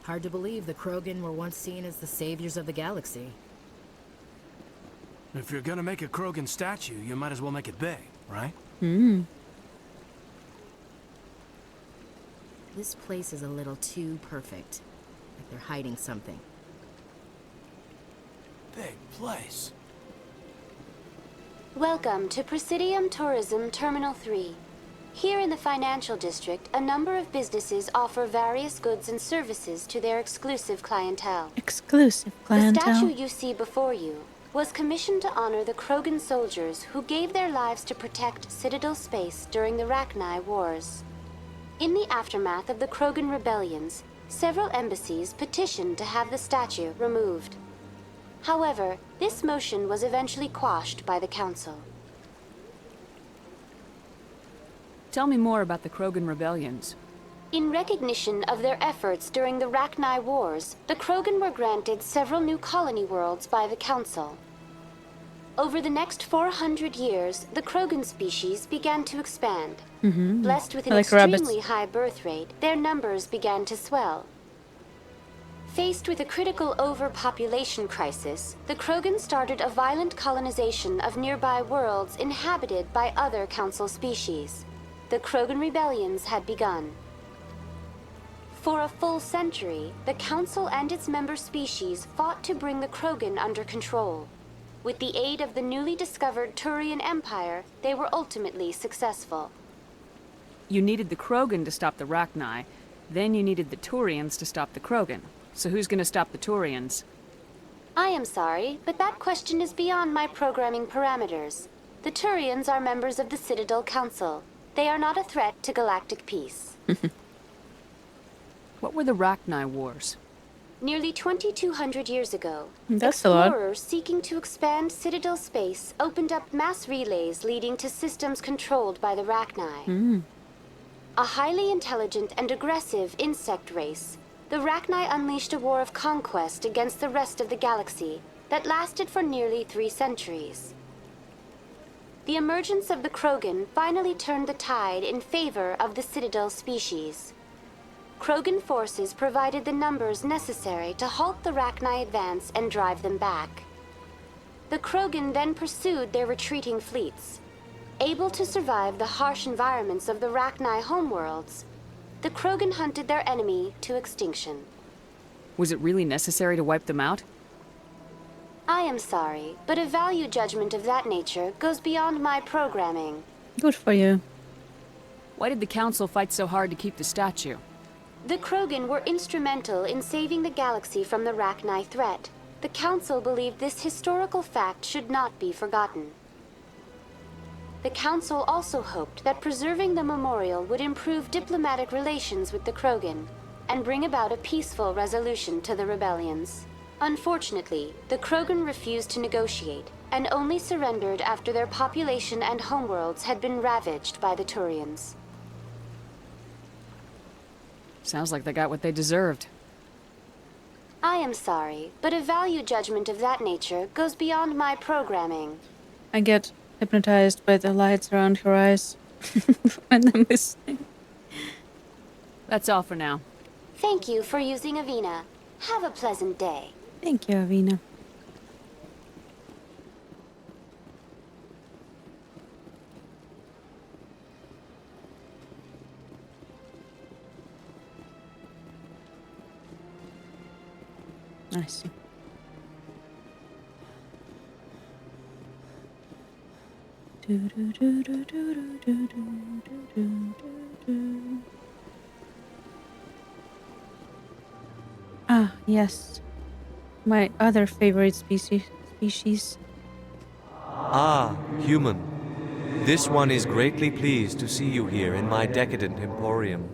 Hard to believe the Krogan were once seen as the saviors of the galaxy. If you're gonna make a Krogan statue, you might as well make it big, right? Hmm. This place is a little too perfect. Like they're hiding something. Big place. Welcome to Presidium Tourism Terminal 3. Here in the financial district, a number of businesses offer various goods and services to their exclusive clientele. Exclusive clientele. The statue you see before you was commissioned to honor the Krogan soldiers who gave their lives to protect Citadel space during the Rachni Wars. In the aftermath of the Krogan rebellions, several embassies petitioned to have the statue removed. However, this motion was eventually quashed by the Council. Tell me more about the Krogan rebellions. In recognition of their efforts during the Rachni Wars, the Krogan were granted several new colony worlds by the Council. Over the next 400 years, the Krogan species began to expand. Blessed with an extremely high birth rate, their numbers began to swell. Faced with a critical overpopulation crisis, the Krogan started a violent colonization of nearby worlds inhabited by other Council species. The Krogan rebellions had begun. For a full century, the Council and its member species fought to bring the Krogan under control. With the aid of the newly discovered Turian Empire, they were ultimately successful. You needed the Krogan to stop the Rachni, then you needed the Turians to stop the Krogan. So who's gonna stop the Turians? I am sorry, but that question is beyond my programming parameters. The Turians are members of the Citadel Council. They are not a threat to galactic peace. What were the Rachni Wars? Nearly 2,200 years ago, That's a lot. explorers seeking to expand Citadel space opened up mass relays leading to systems controlled by the Rachni. A highly intelligent and aggressive insect race, the Rachni unleashed a war of conquest against the rest of the galaxy that lasted for nearly 3 centuries. The emergence of the Krogan finally turned the tide in favor of the Citadel species. Krogan forces provided the numbers necessary to halt the Rachni advance and drive them back. The Krogan then pursued their retreating fleets. Able to survive the harsh environments of the Rachni homeworlds, the Krogan hunted their enemy to extinction. Was it really necessary to wipe them out? I am sorry, but a value judgment of that nature goes beyond my programming. Good for you. Why did the Council fight so hard to keep the statue? The Krogan were instrumental in saving the galaxy from the Rachni threat. The Council believed this historical fact should not be forgotten. The Council also hoped that preserving the memorial would improve diplomatic relations with the Krogan and bring about a peaceful resolution to the rebellions. Unfortunately, the Krogan refused to negotiate and only surrendered after their population and homeworlds had been ravaged by the Turians. Sounds like they got what they deserved. I am sorry, but a value judgment of that nature goes beyond my programming. I get hypnotized by the lights around her eyes when I'm listening. That's all for now. Thank you for using Avina. Have a pleasant day. Thank you, Avina. I see. Ah, yes. My other favorite species. Ah, human. This one is greatly pleased to see you here in my decadent emporium.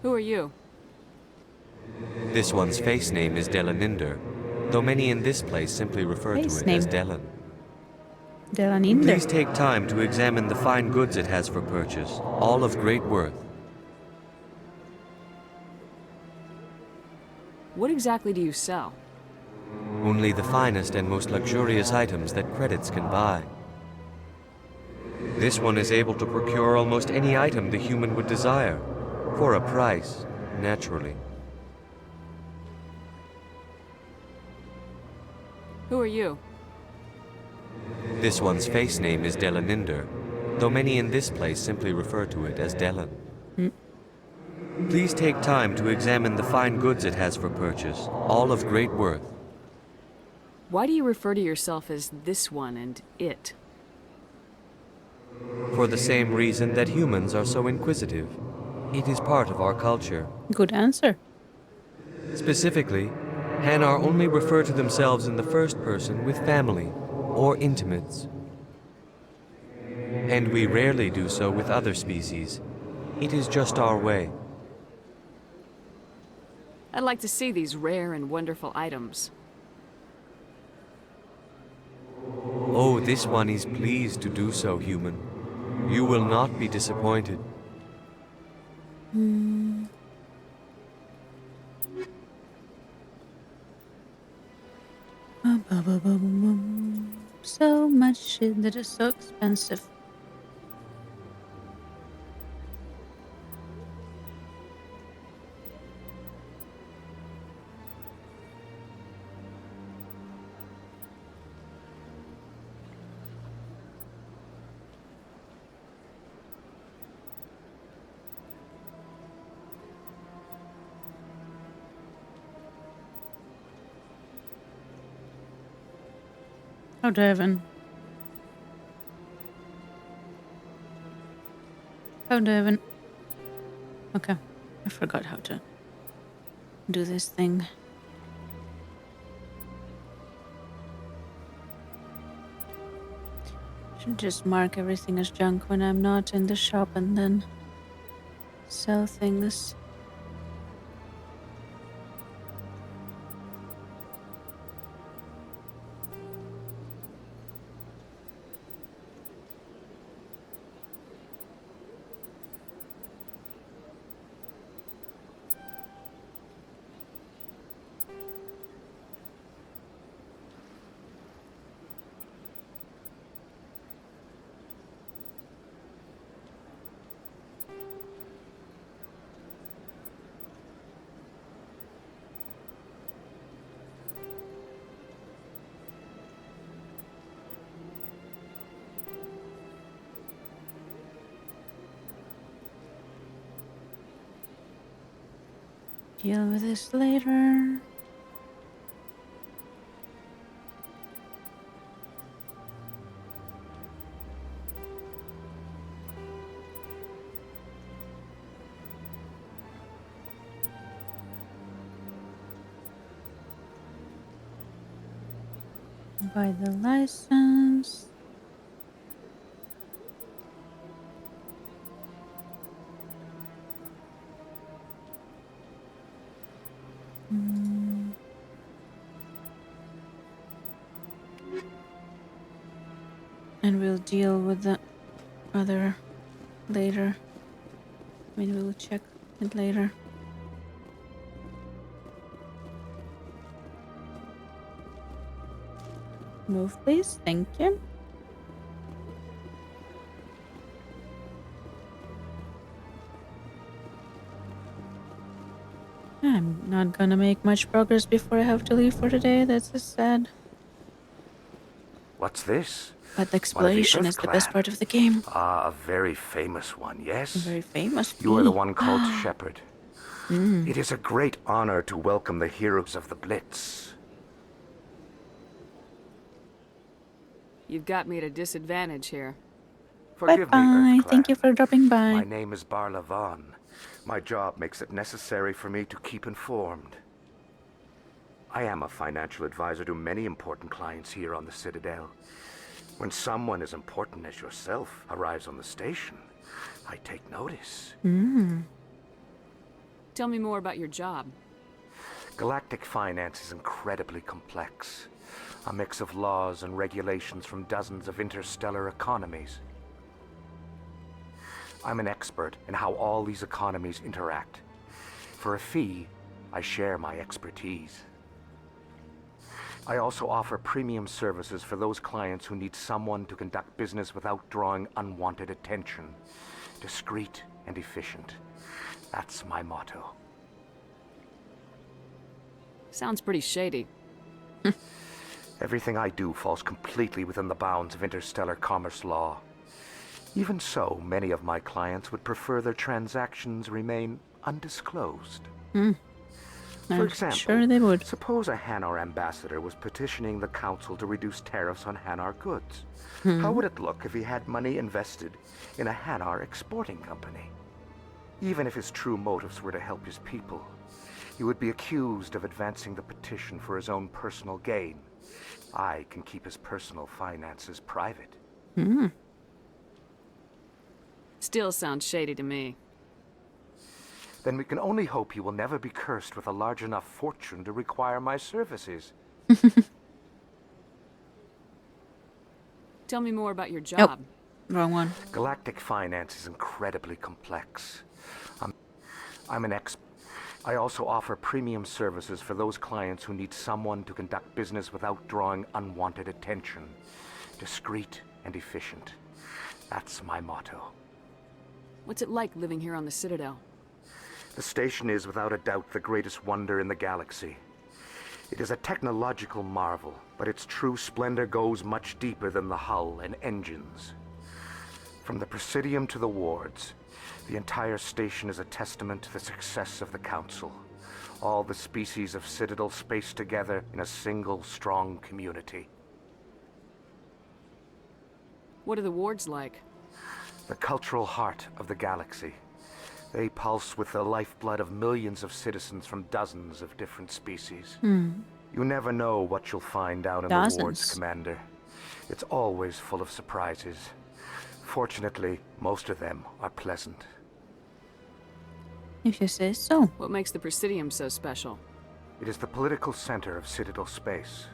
Who are you? This one's face name is Delaninder, though many in this place simply refer to it as Delan. Delaninder. Please take time to examine the fine goods it has for purchase, all of great worth. What exactly do you sell? Only the finest and most luxurious items that credits can buy. This one is able to procure almost any item the human would desire, for a price, naturally. Who are you? This one's face name is Delaninder, though many in this place simply refer to it as Delan. Please take time to examine the fine goods it has for purchase, all of great worth. Why do you refer to yourself as this one and it? For the same reason that humans are so inquisitive. It is part of our culture. Good answer. Specifically, Hanar only refer to themselves in the first person with family or intimates. And we rarely do so with other species. It is just our way. I'd like to see these rare and wonderful items. Oh, this one is pleased to do so, human. You will not be disappointed. So much shit that is so expensive. How do I even... Okay, I forgot how to do this thing. Should just mark everything as junk when I'm not in the shop and then sell things. Deal with this later. Buy the license. And we'll deal with the other later. I mean, we'll check it later. Move, please. Thank you. I'm not gonna make much progress before I have to leave for today. That's just sad. What's this? But the exploration is the best part of the game. Ah, a very famous one, yes? A very famous You are the one called Ah. Shepherd. It is a great honor to welcome the heroes of the Blitz. You've got me at a disadvantage here. Forgive Bye-bye. me, Earth Thank you for dropping by. My name is Barlavan. My job makes it necessary for me to keep informed. I am a financial advisor to many important clients here on the Citadel. When someone as important as yourself arrives on the station, I take notice. Tell me more about your job. Galactic finance is incredibly complex. A mix of laws and regulations from dozens of interstellar economies. I'm an expert in how all these economies interact. For a fee, I share my expertise. I also offer premium services for those clients who need someone to conduct business without drawing unwanted attention. Discreet and efficient. That's my motto. Sounds pretty shady. Everything I do falls completely within the bounds of interstellar commerce law. Even so, many of my clients would prefer their transactions remain undisclosed. For example, sure they would. Suppose a Hanar ambassador was petitioning the council to reduce tariffs on Hanar goods. How would it look if he had money invested in a Hanar exporting company? Even if his true motives were to help his people, he would be accused of advancing the petition for his own personal gain. I can keep his personal finances private. Still sounds shady to me. Then we can only hope he will never be cursed with a large enough fortune to require my services. Tell me more about your job. Wrong one. Galactic finance is incredibly complex. I'm an expert. I also offer premium services for those clients who need someone to conduct business without drawing unwanted attention. Discreet and efficient. That's my motto. What's it like living here on the Citadel? The station is without a doubt the greatest wonder in the galaxy. It is a technological marvel, but its true splendor goes much deeper than the hull and engines. From the Presidium to the wards, the entire station is a testament to the success of the Council. All the species of Citadel spaced together in a single strong community. What are the wards like? The cultural heart of the galaxy. They pulse with the lifeblood of millions of citizens from dozens of different species. You never know what you'll find down in the wards, Commander. It's always full of surprises. Fortunately, most of them are pleasant. If you say so. What makes the Presidium so special? It is the political center of Citadel space.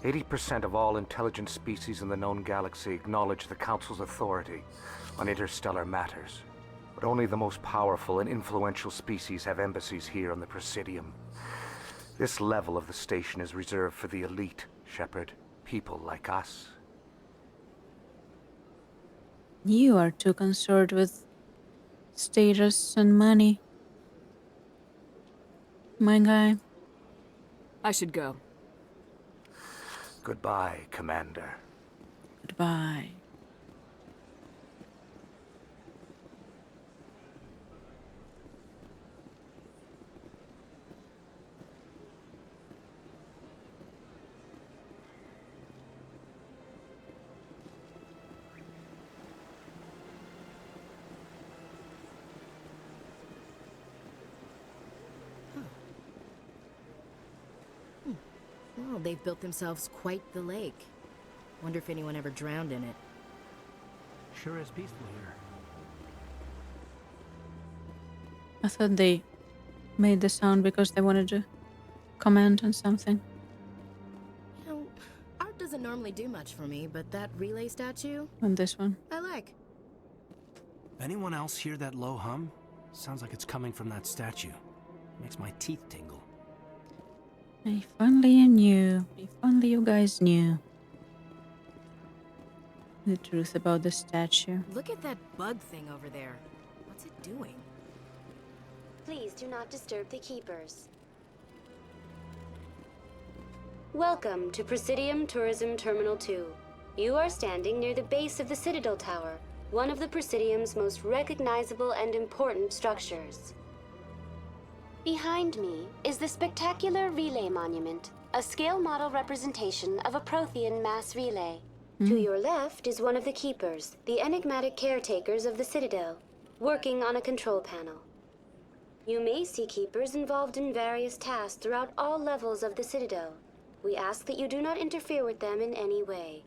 80% of all intelligent species in the known galaxy acknowledge the Council's authority on interstellar matters. But only the most powerful and influential species have embassies here on the Presidium. This level of the station is reserved for the elite, Shepard. People like us. You are too concerned with status and money, my guy. I should go. Goodbye, Commander. Goodbye. Well, they've built themselves quite the lake. Wonder if anyone ever drowned in it. Sure is peaceful here. I thought they made the sound because they wanted to comment on something. You know, art doesn't normally do much for me, but that relay statue, On this one. I like. Anyone else hear that low hum? Sounds like it's coming from that statue. Makes my teeth tingle. If only you knew. If only you guys knew the truth about the statue. Look at that bug thing over there. What's it doing? Please do not disturb the keepers. Welcome to Presidium Tourism Terminal 2. You are standing near the base of the Citadel Tower, one of the Presidium's most recognizable and important structures. Behind me is the spectacular relay monument, a scale model representation of a Prothean mass relay. To your left is one of the keepers, the enigmatic caretakers of the Citadel, working on a control panel. You may see keepers involved in various tasks throughout all levels of the Citadel. We ask that you do not interfere with them in any way.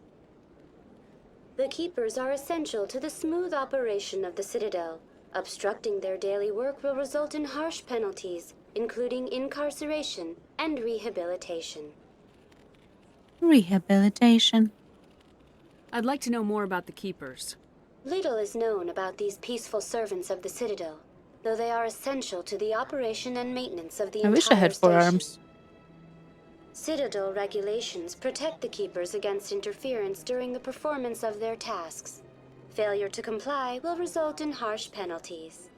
The keepers are essential to the smooth operation of the Citadel. Obstructing their daily work will result in harsh penalties, including incarceration and rehabilitation. Rehabilitation. I'd like to know more about the keepers. Little is known about these peaceful servants of the Citadel, though they are essential to the operation and maintenance of the I entire wish I had station. 4 arms. Citadel regulations protect the keepers against interference during the performance of their tasks. Failure to comply will result in harsh penalties.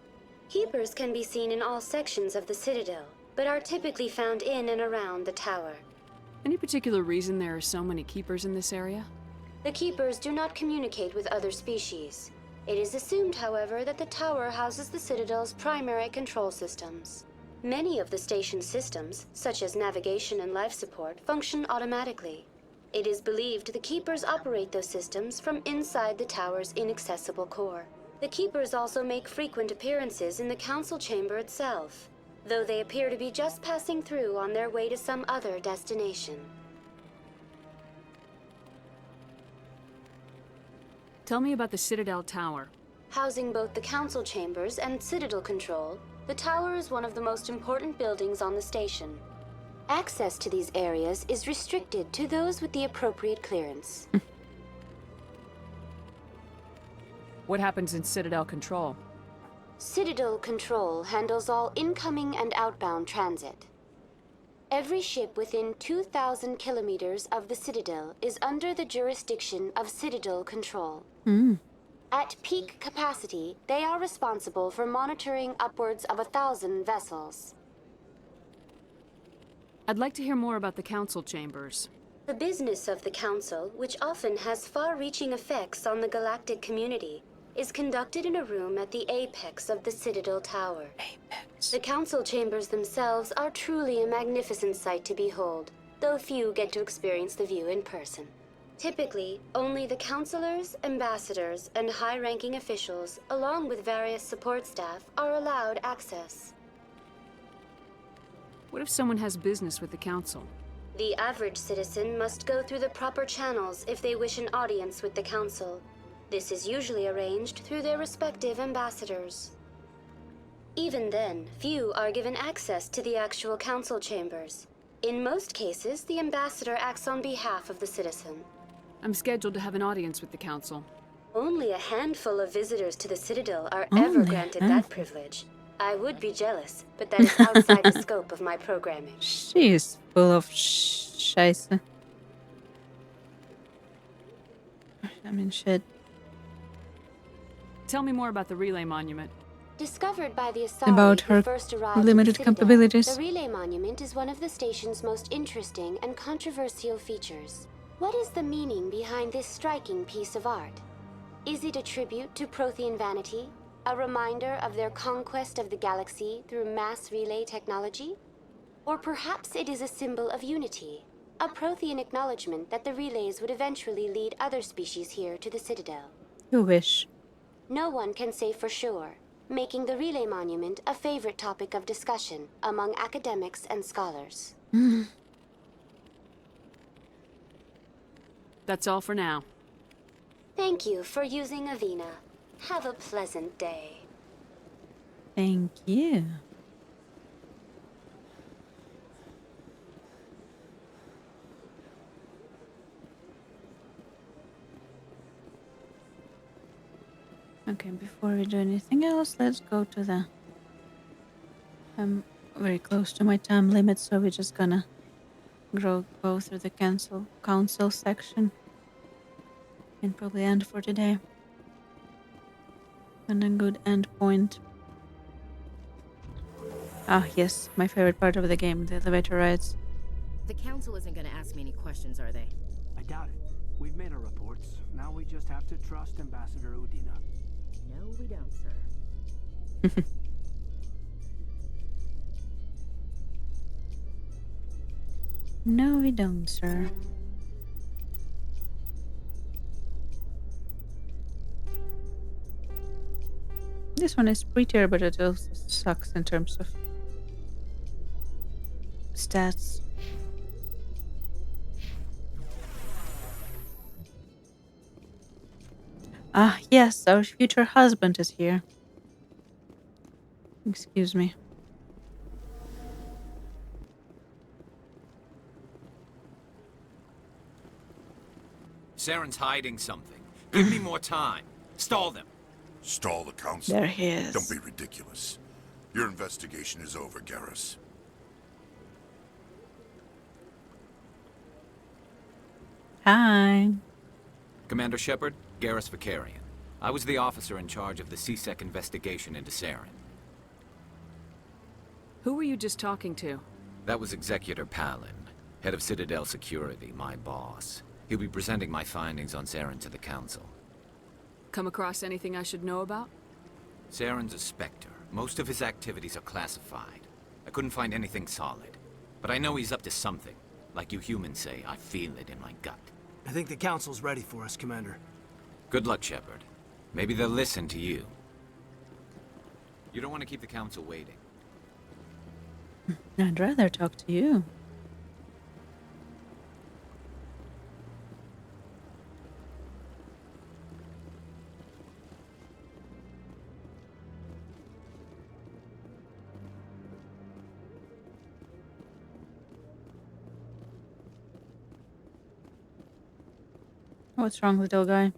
Keepers can be seen in all sections of the Citadel, but are typically found in and around the tower. Any particular reason there are so many keepers in this area? The keepers do not communicate with other species. It is assumed, however, that the tower houses the Citadel's primary control systems. Many of the station's systems, such as navigation and life support, function automatically. It is believed the keepers operate those systems from inside the tower's inaccessible core. The keepers also make frequent appearances in the council chamber itself, though they appear to be just passing through on their way to some other destination. Tell me about the Citadel Tower. Housing both the council chambers and Citadel control, the tower is one of the most important buildings on the station. Access to these areas is restricted to those with the appropriate clearance. What happens in Citadel Control? Citadel Control handles all incoming and outbound transit. Every ship within 2,000 kilometers of the Citadel is under the jurisdiction of Citadel Control. At peak capacity, they are responsible for monitoring upwards of 1,000 vessels. I'd like to hear more about the council chambers. The business of the Council, which often has far-reaching effects on the galactic community, is conducted in a room at the apex of the Citadel Tower. The Council chambers themselves are truly a magnificent sight to behold, though few get to experience the view in person. Typically, only the councilors, ambassadors, and high-ranking officials, along with various support staff, are allowed access. What if someone has business with the council? The average citizen must go through the proper channels if they wish an audience with the council. This is usually arranged through their respective ambassadors. Even then, few are given access to the actual council chambers. In most cases, the ambassador acts on behalf of the citizen. I'm scheduled to have an audience with the council. Only a handful of visitors to the Citadel are ever granted that privilege. I would be jealous, but that is outside the scope of my programming. She is full of scheiße. I mean, shit. Tell me more about the relay monument. Discovered by the Asari About who her first arrived limited at the Citadel, capabilities. the relay monument is one of the station's most interesting and controversial features. What is the meaning behind this striking piece of art? Is it a tribute to Prothean vanity? A reminder of their conquest of the galaxy through mass relay technology? Or perhaps it is a symbol of unity, a Prothean acknowledgement that the relays would eventually lead other species here to the Citadel. You wish. No one can say for sure, making the relay monument a favorite topic of discussion among academics and scholars. That's all for now. Thank you for using Avina. Have a pleasant day. Thank you. Okay, before we do anything else, let's go to the... I'm very close to my time limit, so we're just gonna go through the council section and probably end for today. And a good end point. Ah, yes, my favorite part of the game, the elevator rides. The council isn't going to ask me any questions, are they? I doubt it. We've made our reports. Now we just have to trust Ambassador Udina. No, we don't, sir. No, we don't, sir. This one is prettier, but it also sucks in terms of stats. Ah, yes, our future husband is here. Excuse me. Saren's hiding something. Give me more time. Stall them. Stall the council? There he is. Don't be ridiculous. Your investigation is over, Garrus. Hi. Commander Shepard, Garrus Vicarian. I was the officer in charge of the CSEC investigation into Saren. Who were you just talking to? That was Executor Palin, head of Citadel Security, my boss. He'll be presenting my findings on Saren to the Council. Come across anything I should know about? Saren's a Spectre. Most of his activities are classified. I couldn't find anything solid. But I know he's up to something. Like you humans say, I feel it in my gut. I think the Council's ready for us, Commander. Good luck, Shepard. Maybe they'll listen to you. You don't want to keep the Council waiting. I'd rather talk to you. What's wrong, little guy?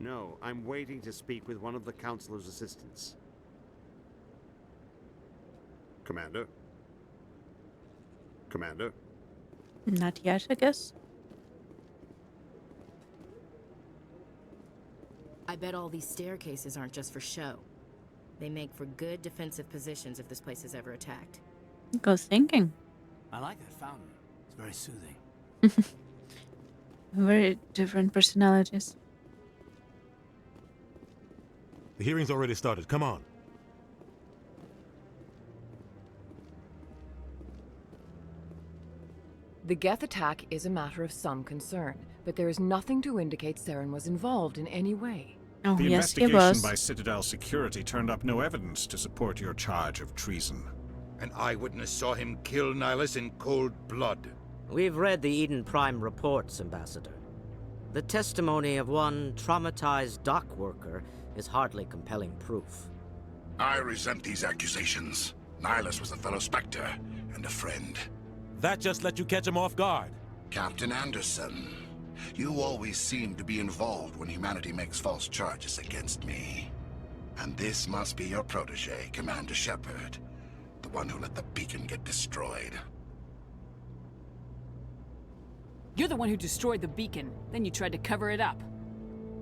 No, I'm waiting to speak with one of the Councilor's assistants. Commander? Commander? Not yet, I guess. I bet all these staircases aren't just for show. They make for good defensive positions if this place is ever attacked. Go thinking. I like that fountain. It's very soothing. Very different personalities. The hearing's already started. Come on. The Geth attack is a matter of some concern, but there is nothing to indicate Saren was involved in any way. Oh, the yes, he investigation was. by Citadel Security turned up no evidence to support your charge of treason. An eyewitness saw him kill Nihilus in cold blood. We've read the Eden Prime reports, Ambassador. The testimony of one traumatized dock worker is hardly compelling proof. I resent these accusations. Nihilus was a fellow Spectre and a friend. That just let you catch him off guard. Captain Anderson, you always seem to be involved when humanity makes false charges against me. And this must be your protege, Commander Shepard, the one who let the beacon get destroyed. You're the one who destroyed the beacon, then you tried to cover it up.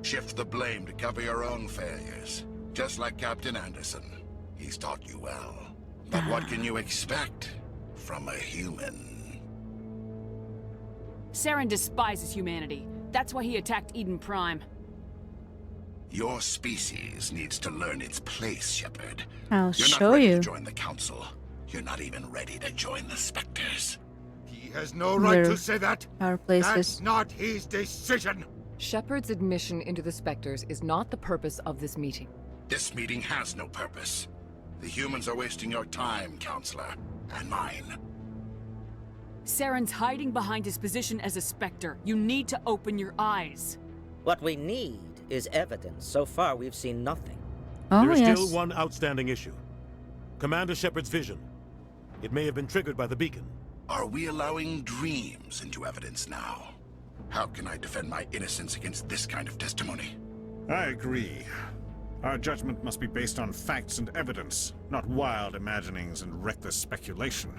Shift the blame to cover your own failures, just like Captain Anderson. He's taught you well. But what can you expect from a human? Saren despises humanity. That's why he attacked Eden Prime. Your species needs to learn its place, Shepard. I'll You're not show ready you. to join the Council. You're not even ready to join the Spectres. He has no right to say that. Our places. That's not his decision. Shepard's admission into the Spectres is not the purpose of this meeting. This meeting has no purpose. The humans are wasting your time, Counselor, and mine. Saren's hiding behind his position as a Spectre. You need to open your eyes. What we need is evidence. So far, we've seen nothing. Oh, There is yes. still one outstanding issue. Commander Shepard's vision. It may have been triggered by the beacon. Are we allowing dreams into evidence now? How can I defend my innocence against this kind of testimony? I agree. Our judgment must be based on facts and evidence, not wild imaginings and reckless speculation.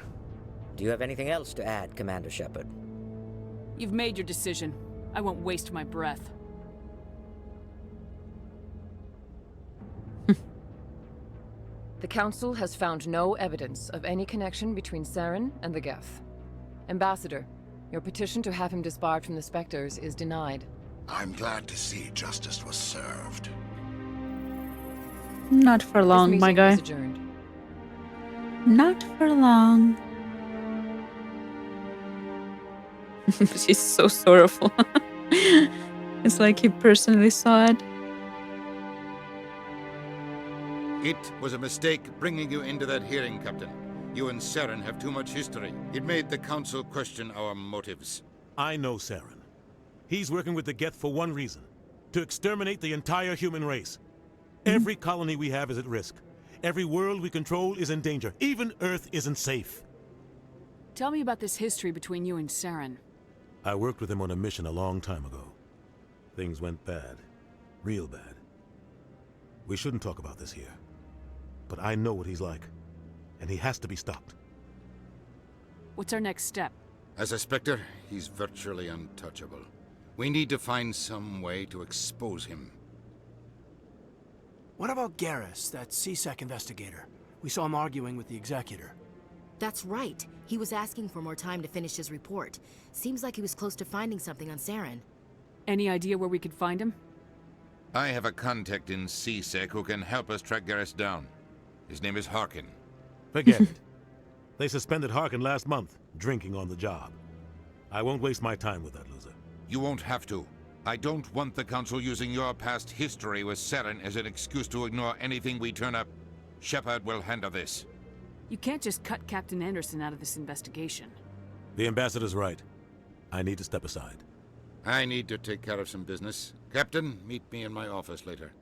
Do you have anything else to add, Commander Shepard? You've made your decision. I won't waste my breath. The Council has found no evidence of any connection between Saren and the Geth. Ambassador, your petition to have him disbarred from the Spectres is denied. I'm glad to see justice was served. Not for long, my guy. Is adjourned. Not for long. She's so sorrowful. It's like he personally saw it. It was a mistake bringing you into that hearing, Captain. You and Saren have too much history. It made the Council question our motives. I know Saren. He's working with the Geth for one reason. To exterminate the entire human race. Every colony we have is at risk. Every world we control is in danger. Even Earth isn't safe. Tell me about this history between you and Saren. I worked with him on a mission a long time ago. Things went bad. Real bad. We shouldn't talk about this here. but I know what he's like, and he has to be stopped. What's our next step? As a Spectre, he's virtually untouchable. We need to find some way to expose him. What about Garrus, that CSEC investigator? We saw him arguing with the executor. That's right. He was asking for more time to finish his report. Seems like he was close to finding something on Saren. Any idea where we could find him? I have a contact in CSEC who can help us track Garrus down. His name is Harkin. Forget it. They suspended Harkin last month, drinking on the job. I won't waste my time with that loser. You won't have to. I don't want the Council using your past history with Saren as an excuse to ignore anything we turn up. Shepard will handle this. You can't just cut Captain Anderson out of this investigation. The ambassador's right. I need to step aside. I need to take care of some business. Captain, meet me in my office later.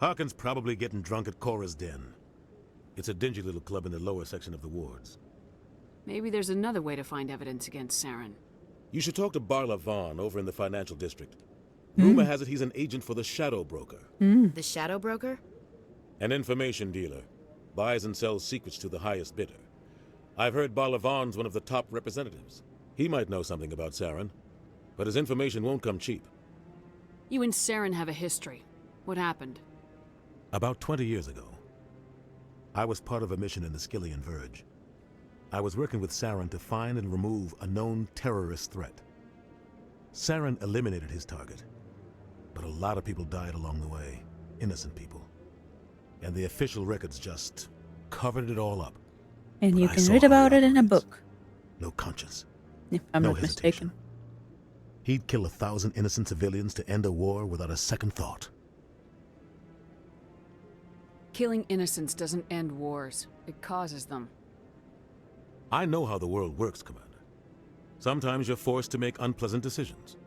Harkin's probably getting drunk at Cora's Den. It's a dingy little club in the lower section of the wards. Maybe there's another way to find evidence against Saren. You should talk to Barla Vaughn over in the financial district. Rumor has it he's an agent for the Shadow Broker. The Shadow Broker? An information dealer. Buys and sells secrets to the highest bidder. I've heard Barla Vaughn's one of the top representatives. He might know something about Saren, but his information won't come cheap. You and Saren have a history. What happened? About 20 years ago, I was part of a mission in the Skillian Verge. I was working with Saren to find and remove a known terrorist threat. Saren eliminated his target, but a lot of people died along the way, innocent people. And the official records just covered it all up. And you can read about it in a book. No conscience. If I'm no not hesitation. mistaken. He'd kill 1,000 innocent civilians to end a war without a second thought. Killing innocents doesn't end wars. It causes them. I know how the world works, Commander. Sometimes you're forced to make unpleasant decisions,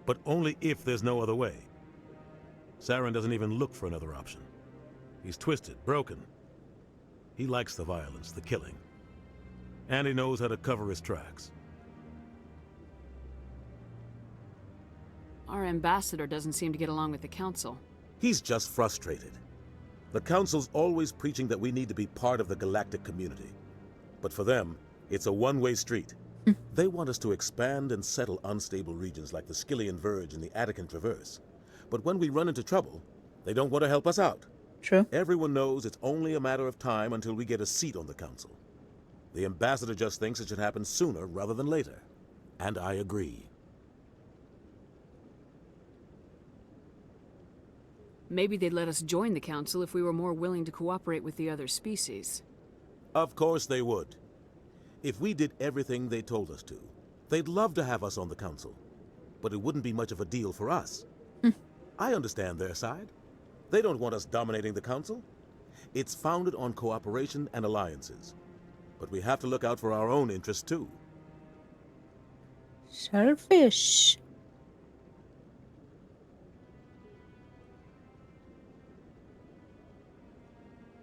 but only if there's no other way. Saren doesn't even look for another option. He's twisted, broken. He likes the violence, the killing. And he knows how to cover his tracks. Our ambassador doesn't seem to get along with the Council. He's just frustrated. The Council's always preaching that we need to be part of the galactic community. But for them, it's a one-way street. They want us to expand and settle unstable regions like the Skillian Verge and the Attican Traverse. But when we run into trouble, they don't want to help us out. True. Everyone knows it's only a matter of time until we get a seat on the Council. The ambassador just thinks it should happen sooner rather than later. And I agree. Maybe they'd let us join the Council if we were more willing to cooperate with the other species. Of course they would. If we did everything they told us to, they'd love to have us on the Council. But it wouldn't be much of a deal for us. I understand their side. They don't want us dominating the Council. It's founded on cooperation and alliances. But we have to look out for our own interests too. Selfish.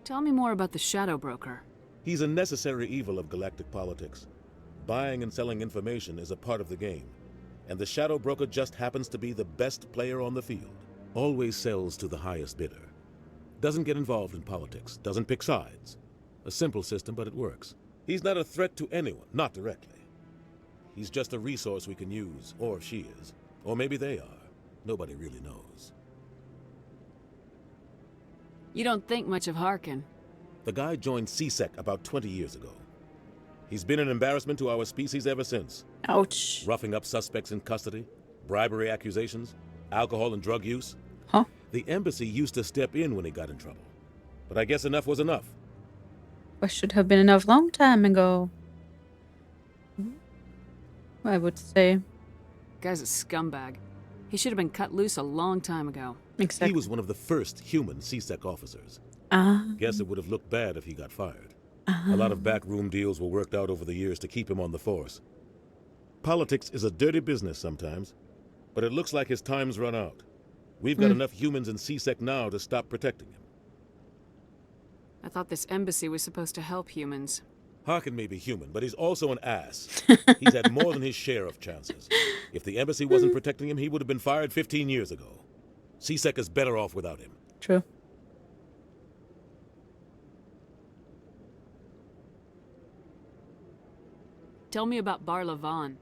Tell me more about the Shadow Broker. He's a necessary evil of galactic politics. Buying and selling information is a part of the game. And the Shadow Broker just happens to be the best player on the field. Always sells to the highest bidder. Doesn't get involved in politics, doesn't pick sides. A simple system, but it works. He's not a threat to anyone, not directly. He's just a resource we can use, or she is. Or maybe they are. Nobody really knows. You don't think much of Harkin. The guy joined CSEC about 20 years ago. He's been an embarrassment to our species ever since. Ouch. Roughing up suspects in custody, bribery accusations, alcohol and drug use. Huh? The embassy used to step in when he got in trouble. But I guess enough was enough. What should have been enough long time ago. I would say. Guy's a scumbag. He should have been cut loose a long time ago. Exactly. He was one of the first human CSEC officers. Guess it would have looked bad if he got fired. A lot of backroom deals were worked out over the years to keep him on the force. Politics is a dirty business sometimes, but it looks like his time's run out. We've got enough humans in CSEC now to stop protecting him. I thought this embassy was supposed to help humans. Harkin may be human, but he's also an ass. He's had more than his share of chances. If the embassy wasn't protecting him, he would have been fired 15 years ago. CSEC is better off without him. True. Tell me about Barlavan.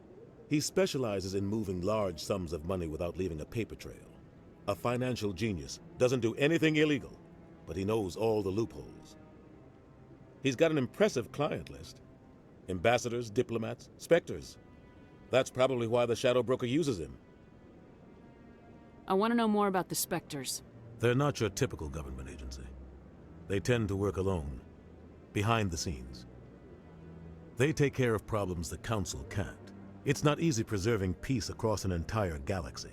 He specializes in moving large sums of money without leaving a paper trail. A financial genius, doesn't do anything illegal, but he knows all the loopholes. He's got an impressive client list. Ambassadors, diplomats, specters. That's probably why the Shadow Broker uses him. I want to know more about the Spectres. They're not your typical government agency. They tend to work alone, behind the scenes. They take care of problems the Council can't. It's not easy preserving peace across an entire galaxy.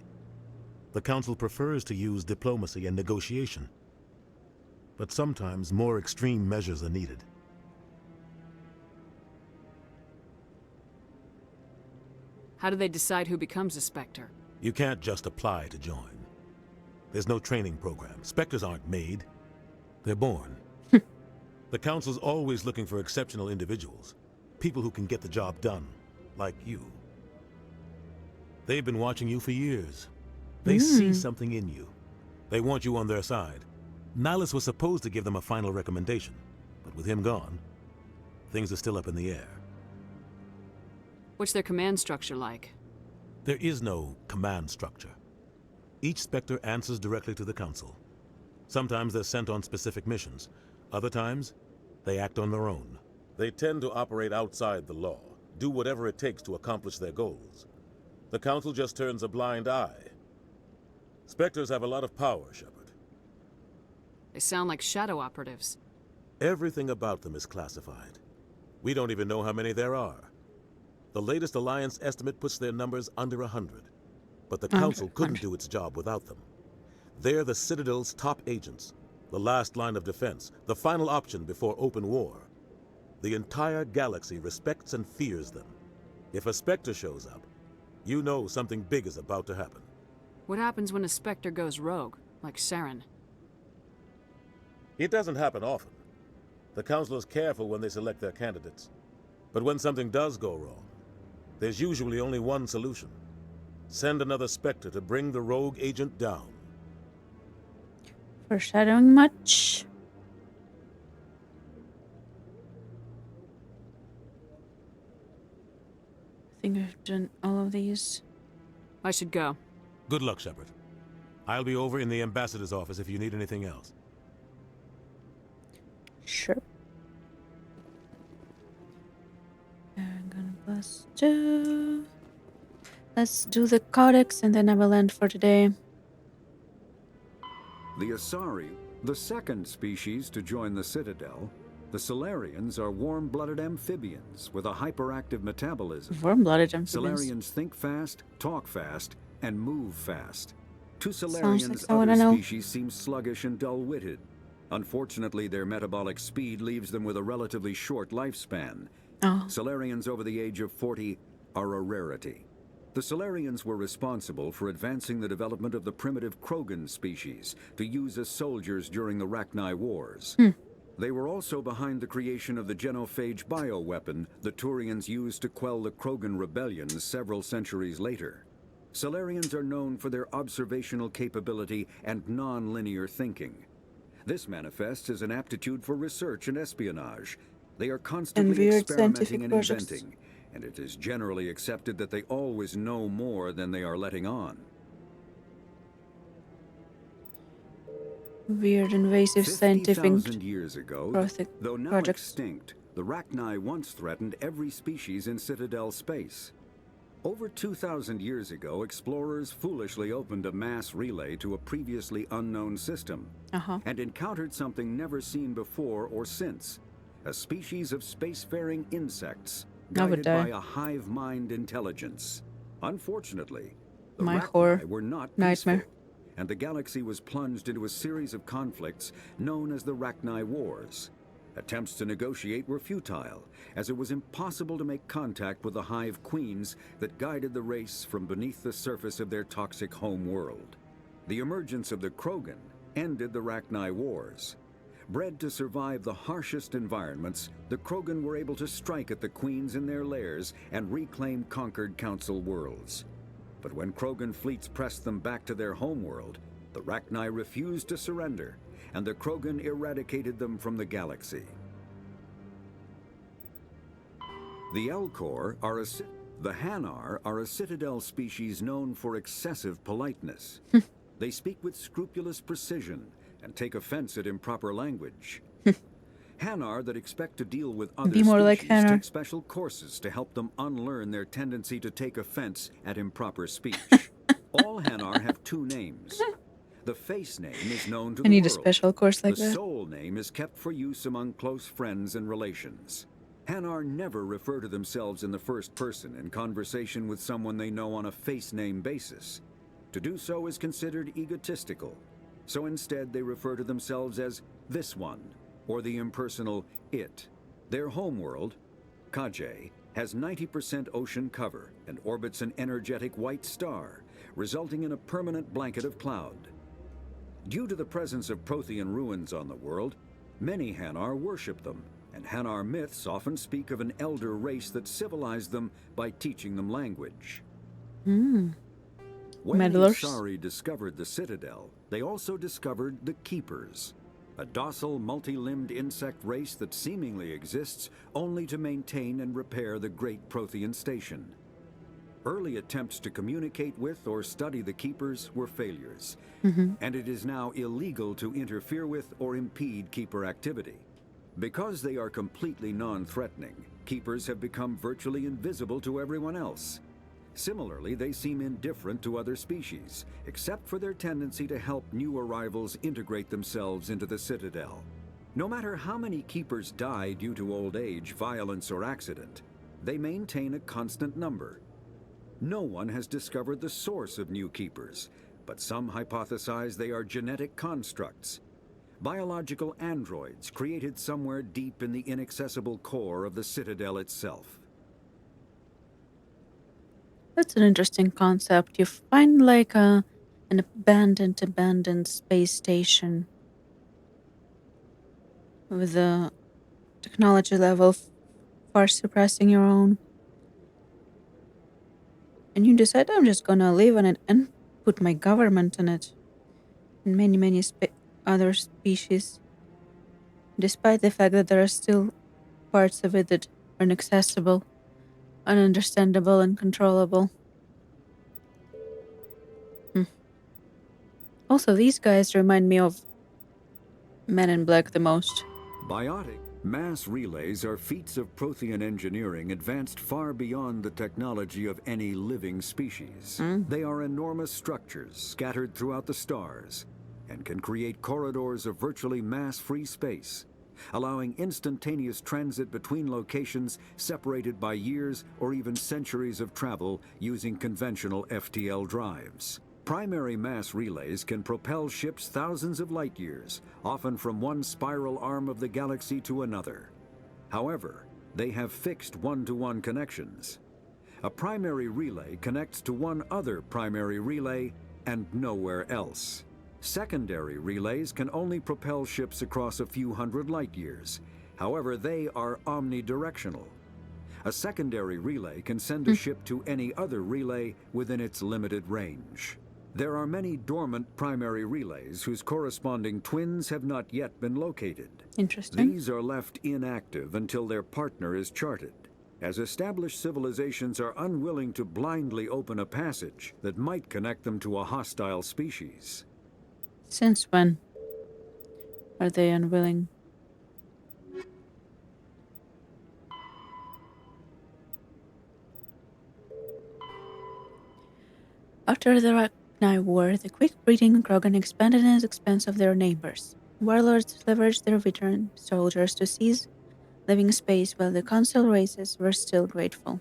The Council prefers to use diplomacy and negotiation. But sometimes more extreme measures are needed. How do they decide who becomes a Spectre? You can't just apply to join. There's no training program. Spectres aren't made. They're born. The Council's always looking for exceptional individuals. People who can get the job done, like you. They've been watching you for years. They see something in you. They want you on their side. Nihilus was supposed to give them a final recommendation, but with him gone, things are still up in the air. What's their command structure like? There is no command structure. Each Spectre answers directly to the Council. Sometimes they're sent on specific missions. Other times, they act on their own. They tend to operate outside the law, do whatever it takes to accomplish their goals. The Council just turns a blind eye. Spectres have a lot of power, Shepard. They sound like shadow operatives. Everything about them is classified. We don't even know how many there are. The latest Alliance estimate puts their numbers under 100. But the Council couldn't do its job without them. They're the Citadel's top agents, the last line of defense, the final option before open war. The entire galaxy respects and fears them. If a Spectre shows up, you know something big is about to happen. What happens when a Spectre goes rogue, like Saren? It doesn't happen often. The Council is careful when they select their candidates. But when something does go wrong, there's usually only one solution. Send another Spectre to bring the rogue agent down. Foreshadowing much? I think I've done all of these. I should go. Good luck, Shepard. I'll be over in the ambassador's office if you need anything else. Sure. I'm gonna let's do the codex and then I will end for today. The Asari, the second species to join the Citadel, the Solarians are warm-blooded amphibians with a hyperactive metabolism. Warm-blooded amphibians. Solarians think fast, talk fast, and move fast. To Sounds Solarians, like other species seem sluggish and dull-witted. Unfortunately, their metabolic speed leaves them with a relatively short lifespan. Solarians over the age of 40 are a rarity. The Solarians were responsible for advancing the development of the primitive Krogan species to use as soldiers during the Rachni Wars. They were also behind the creation of the genophage bioweapon the Turians used to quell the Krogan rebellions several centuries later. Solarians are known for their observational capability and non-linear thinking. This manifests as an aptitude for research and espionage. They are constantly experimenting and inventing, and it is generally accepted that they always know more than they are letting on. Weird invasive scientific 50,000 years ago, though now extinct, the Rachni once threatened every species in Citadel space. Over 2,000 years ago, explorers foolishly opened a mass relay to a previously unknown system and encountered something never seen before or since, a species of spacefaring insects guided by a hive mind intelligence. Unfortunately, the Rachni were not peaceful, and the galaxy was plunged into a series of conflicts known as the Rachni Wars. Attempts to negotiate were futile, as it was impossible to make contact with the hive queens that guided the race from beneath the surface of their toxic home world. The emergence of the Krogan ended the Rachni Wars. Bred to survive the harshest environments, the Krogan were able to strike at the queens in their lairs and reclaim conquered Council worlds. But when Krogan fleets pressed them back to their homeworld, the Rachni refused to surrender, and the Krogan eradicated them from the galaxy. The Elcor are the Hanar are a citadel species known for excessive politeness. They speak with scrupulous precision and take offense at improper language. Hanar that expect to deal with other species take special courses to help them unlearn their tendency to take offense at improper speech. All Hanar have two names. The face name is known to the world. A special course like that. The soul name is kept for use among close friends and relations. Hanar never refer to themselves in the first person in conversation with someone they know on a face name basis. To do so is considered egotistical. So instead they refer to themselves as this one, or the impersonal it. Their homeworld, Kaje, has 90% ocean cover and orbits an energetic white star, resulting in a permanent blanket of cloud. Due to the presence of Prothean ruins on the world, many Hanar worship them, and Hanar myths often speak of an elder race that civilized them by teaching them language. When the Asari discovered the Citadel, they also discovered the Keepers, a docile, multi-limbed insect race that seemingly exists only to maintain and repair the Great Prothean Station. Early attempts to communicate with or study the Keepers were failures, and it is now illegal to interfere with or impede Keeper activity. Because they are completely non-threatening, Keepers have become virtually invisible to everyone else. Similarly, they seem indifferent to other species, except for their tendency to help new arrivals integrate themselves into the Citadel. No matter how many Keepers die due to old age, violence, or accident, they maintain a constant number. No one has discovered the source of new Keepers, but some hypothesize they are genetic constructs. Biological androids created somewhere deep in the inaccessible core of the Citadel itself. That's an interesting concept. You find like an abandoned space station with a technology level far surpassing your own. And you decide, I'm just gonna live on it and put my government in it. And many other species. Despite the fact that there are still parts of it that are inaccessible, ununderstandable, and controllable. Also, these guys remind me of Men in Black the most. Biotic mass relays are feats of Prothean engineering advanced far beyond the technology of any living species. They are enormous structures scattered throughout the stars and can create corridors of virtually mass-free space, allowing instantaneous transit between locations separated by years or even centuries of travel using conventional FTL drives. Primary mass relays can propel ships thousands of light years, often from one spiral arm of the galaxy to another. However, they have fixed one-to-one connections. A primary relay connects to one other primary relay and nowhere else. Secondary relays can only propel ships across a few hundred light years. However, they are omnidirectional. A secondary relay can send a ship to any other relay within its limited range. There are many dormant primary relays whose corresponding twins have not yet been located. Interesting. These are left inactive until their partner is charted, as established civilizations are unwilling to blindly open a passage that might connect them to a hostile species. Since when are they unwilling? After the Rachni War, the quick-breeding Krogan expanded at the expense of their neighbors. Warlords leveraged their veteran soldiers to seize living space while the Council races were still grateful.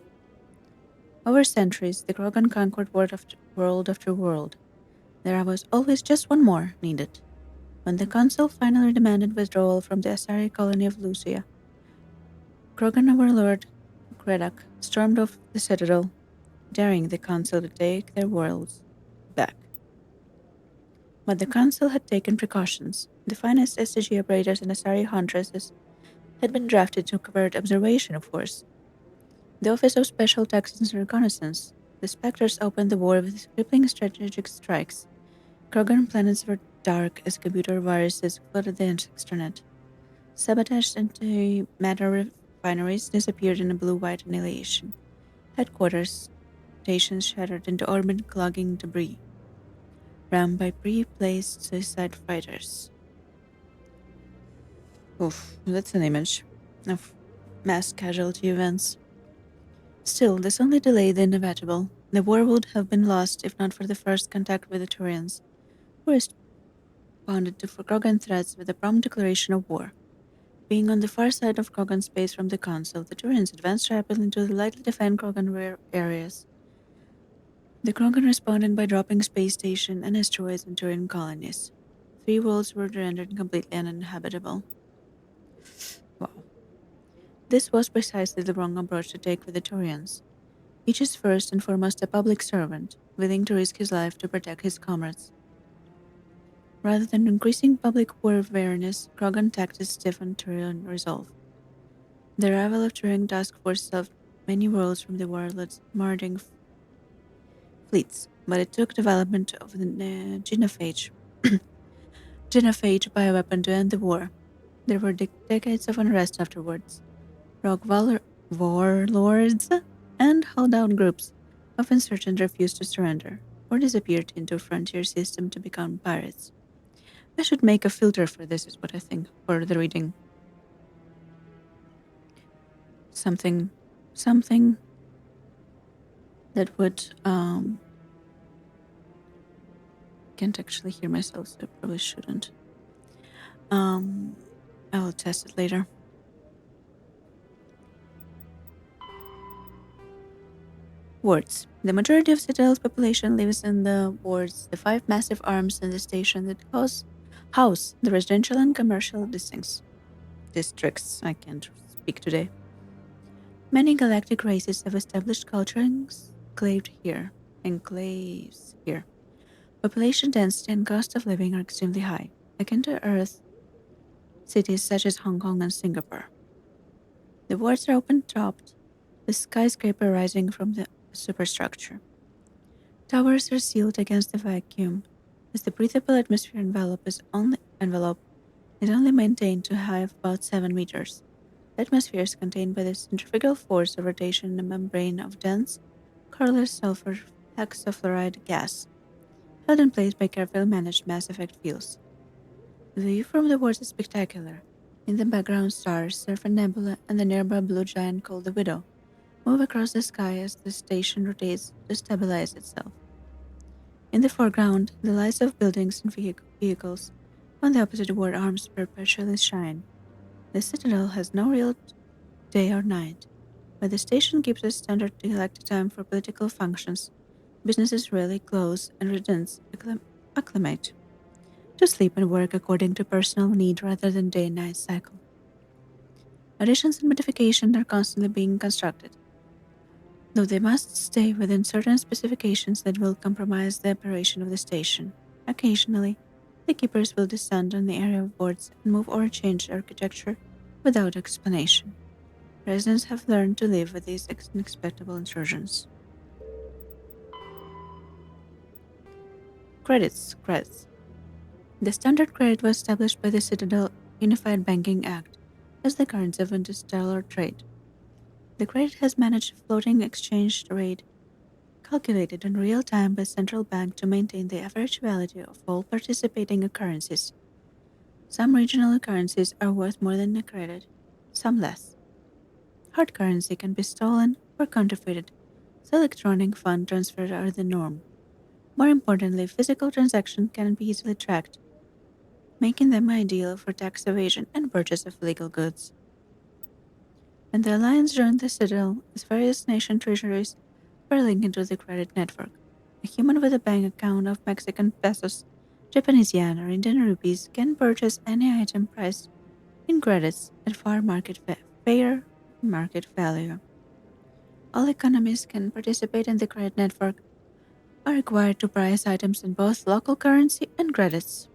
Over centuries, the Krogan conquered world after world. There was always just one more needed. When the Council finally demanded withdrawal from the Asari colony of Lucia, Krogan Overlord Kredak stormed off the Citadel, daring the Council to take their worlds back. But the Council had taken precautions. The finest SCG operators and Asari huntresses had been drafted to covert observation force. The Office of Special Tactics and Reconnaissance, the Spectres opened the war with crippling strategic strikes. Krogan planets were dark as computer viruses flooded the extranet. Sabotaged anti-matter refineries disappeared in a blue-white annihilation. Headquarters stations shattered into orbit clogging debris, rammed by pre-placed suicide fighters. Oof, that's an image of mass casualty events. Still, this only delayed the inevitable. The war would have been lost if not for the first contact with the Turians, who responded to Krogan threats with a prompt declaration of war. Being on the far side of Krogan space from the Council, the Turians advanced rapidly into the lightly defined Krogan rear areas. The Krogan responded by dropping space station and asteroids in Turian colonies. 3 worlds were rendered completely uninhabitable. Wow. This was precisely the wrong approach to take with the Turians. Each is first and foremost a public servant, willing to risk his life to protect his comrades. Rather than increasing public war awareness, Krogan tactics stiffened Turian resolve. The arrival of Turian task force saved many worlds from the warlords' marauding fleets, but it took development of the genophage bioweapon to end the war. There were decades of unrest afterwards. Rogue warlords and holdout groups of insurgents refused to surrender, or disappeared into a frontier system to become pirates. I should make a filter for this, is what I think, for the reading. Something that would, can't actually hear myself, so I probably shouldn't. I'll test it later. Wards. The majority of Citadel's population lives in the wards, the 5 massive arms in the station that house the residential and commercial districts. I can't speak today. Many galactic races have established culture enclaves here. Population density and cost of living are extremely high, akin to Earth cities such as Hong Kong and Singapore. The wards are open-topped, the skyscraper rising from the superstructure. Towers are sealed against the vacuum, as the breathable atmosphere envelope is only maintained to a height of about 7 meters. The atmosphere is contained by the centrifugal force of rotation in a membrane of dense, colorless sulfur hexafluoride gas, held in place by carefully managed mass effect fields. The view from the wards is spectacular. In the background, stars, Surfer Nebula, and the nearby blue giant called the Widow move across the sky as the station rotates to stabilize itself. In the foreground, the lights of buildings and vehicles on the opposite ward arms perpetually shine. The Citadel has no real day or night, but the station keeps a standard galactic time for political functions. Businesses rarely close, and residents acclimate to sleep and work according to personal need rather than day-night cycle. Additions and modifications are constantly being constructed, though they must stay within certain specifications that will compromise the operation of the station. Occasionally, the keepers will descend on the area of wards and move or change architecture without explanation. Residents have learned to live with these unexpected intrusions. Credits. The standard credit was established by the Citadel Unified Banking Act as the currency of interstellar trade. The credit has managed a floating exchange rate calculated in real time by the central bank to maintain the average value of all participating currencies. Some regional currencies are worth more than a credit, some less. Hard currency can be stolen or counterfeited, so electronic fund transfers are the norm. More importantly, physical transactions can be easily tracked, making them ideal for tax evasion and purchase of legal goods. When the Alliance joined the Citadel, its various nation treasuries were linked into the credit network. A human with a bank account of Mexican pesos, Japanese yen, or Indian rupees can purchase any item priced in credits at fair market value. All economies can participate in the credit network are required to price items in both local currency and credits.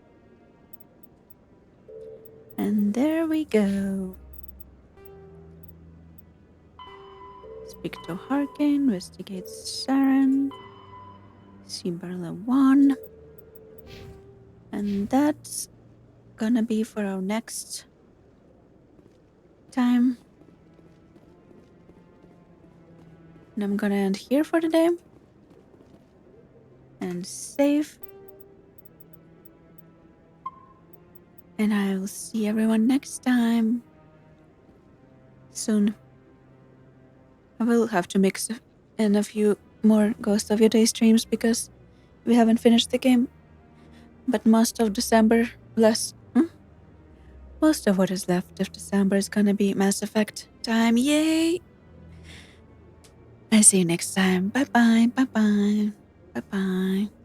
And there we go. Speak to Hurricane, investigate Saren, see Barla 1. And that's gonna be for our next time. And I'm gonna end here for the day. And save. And I will see everyone next time. Soon. I will have to mix in a few more Ghost of Your Day streams because we haven't finished the game. But most of December, most of what is left of December is gonna be Mass Effect time. Yay! I see you next time. Bye bye. Bye bye. Bye bye.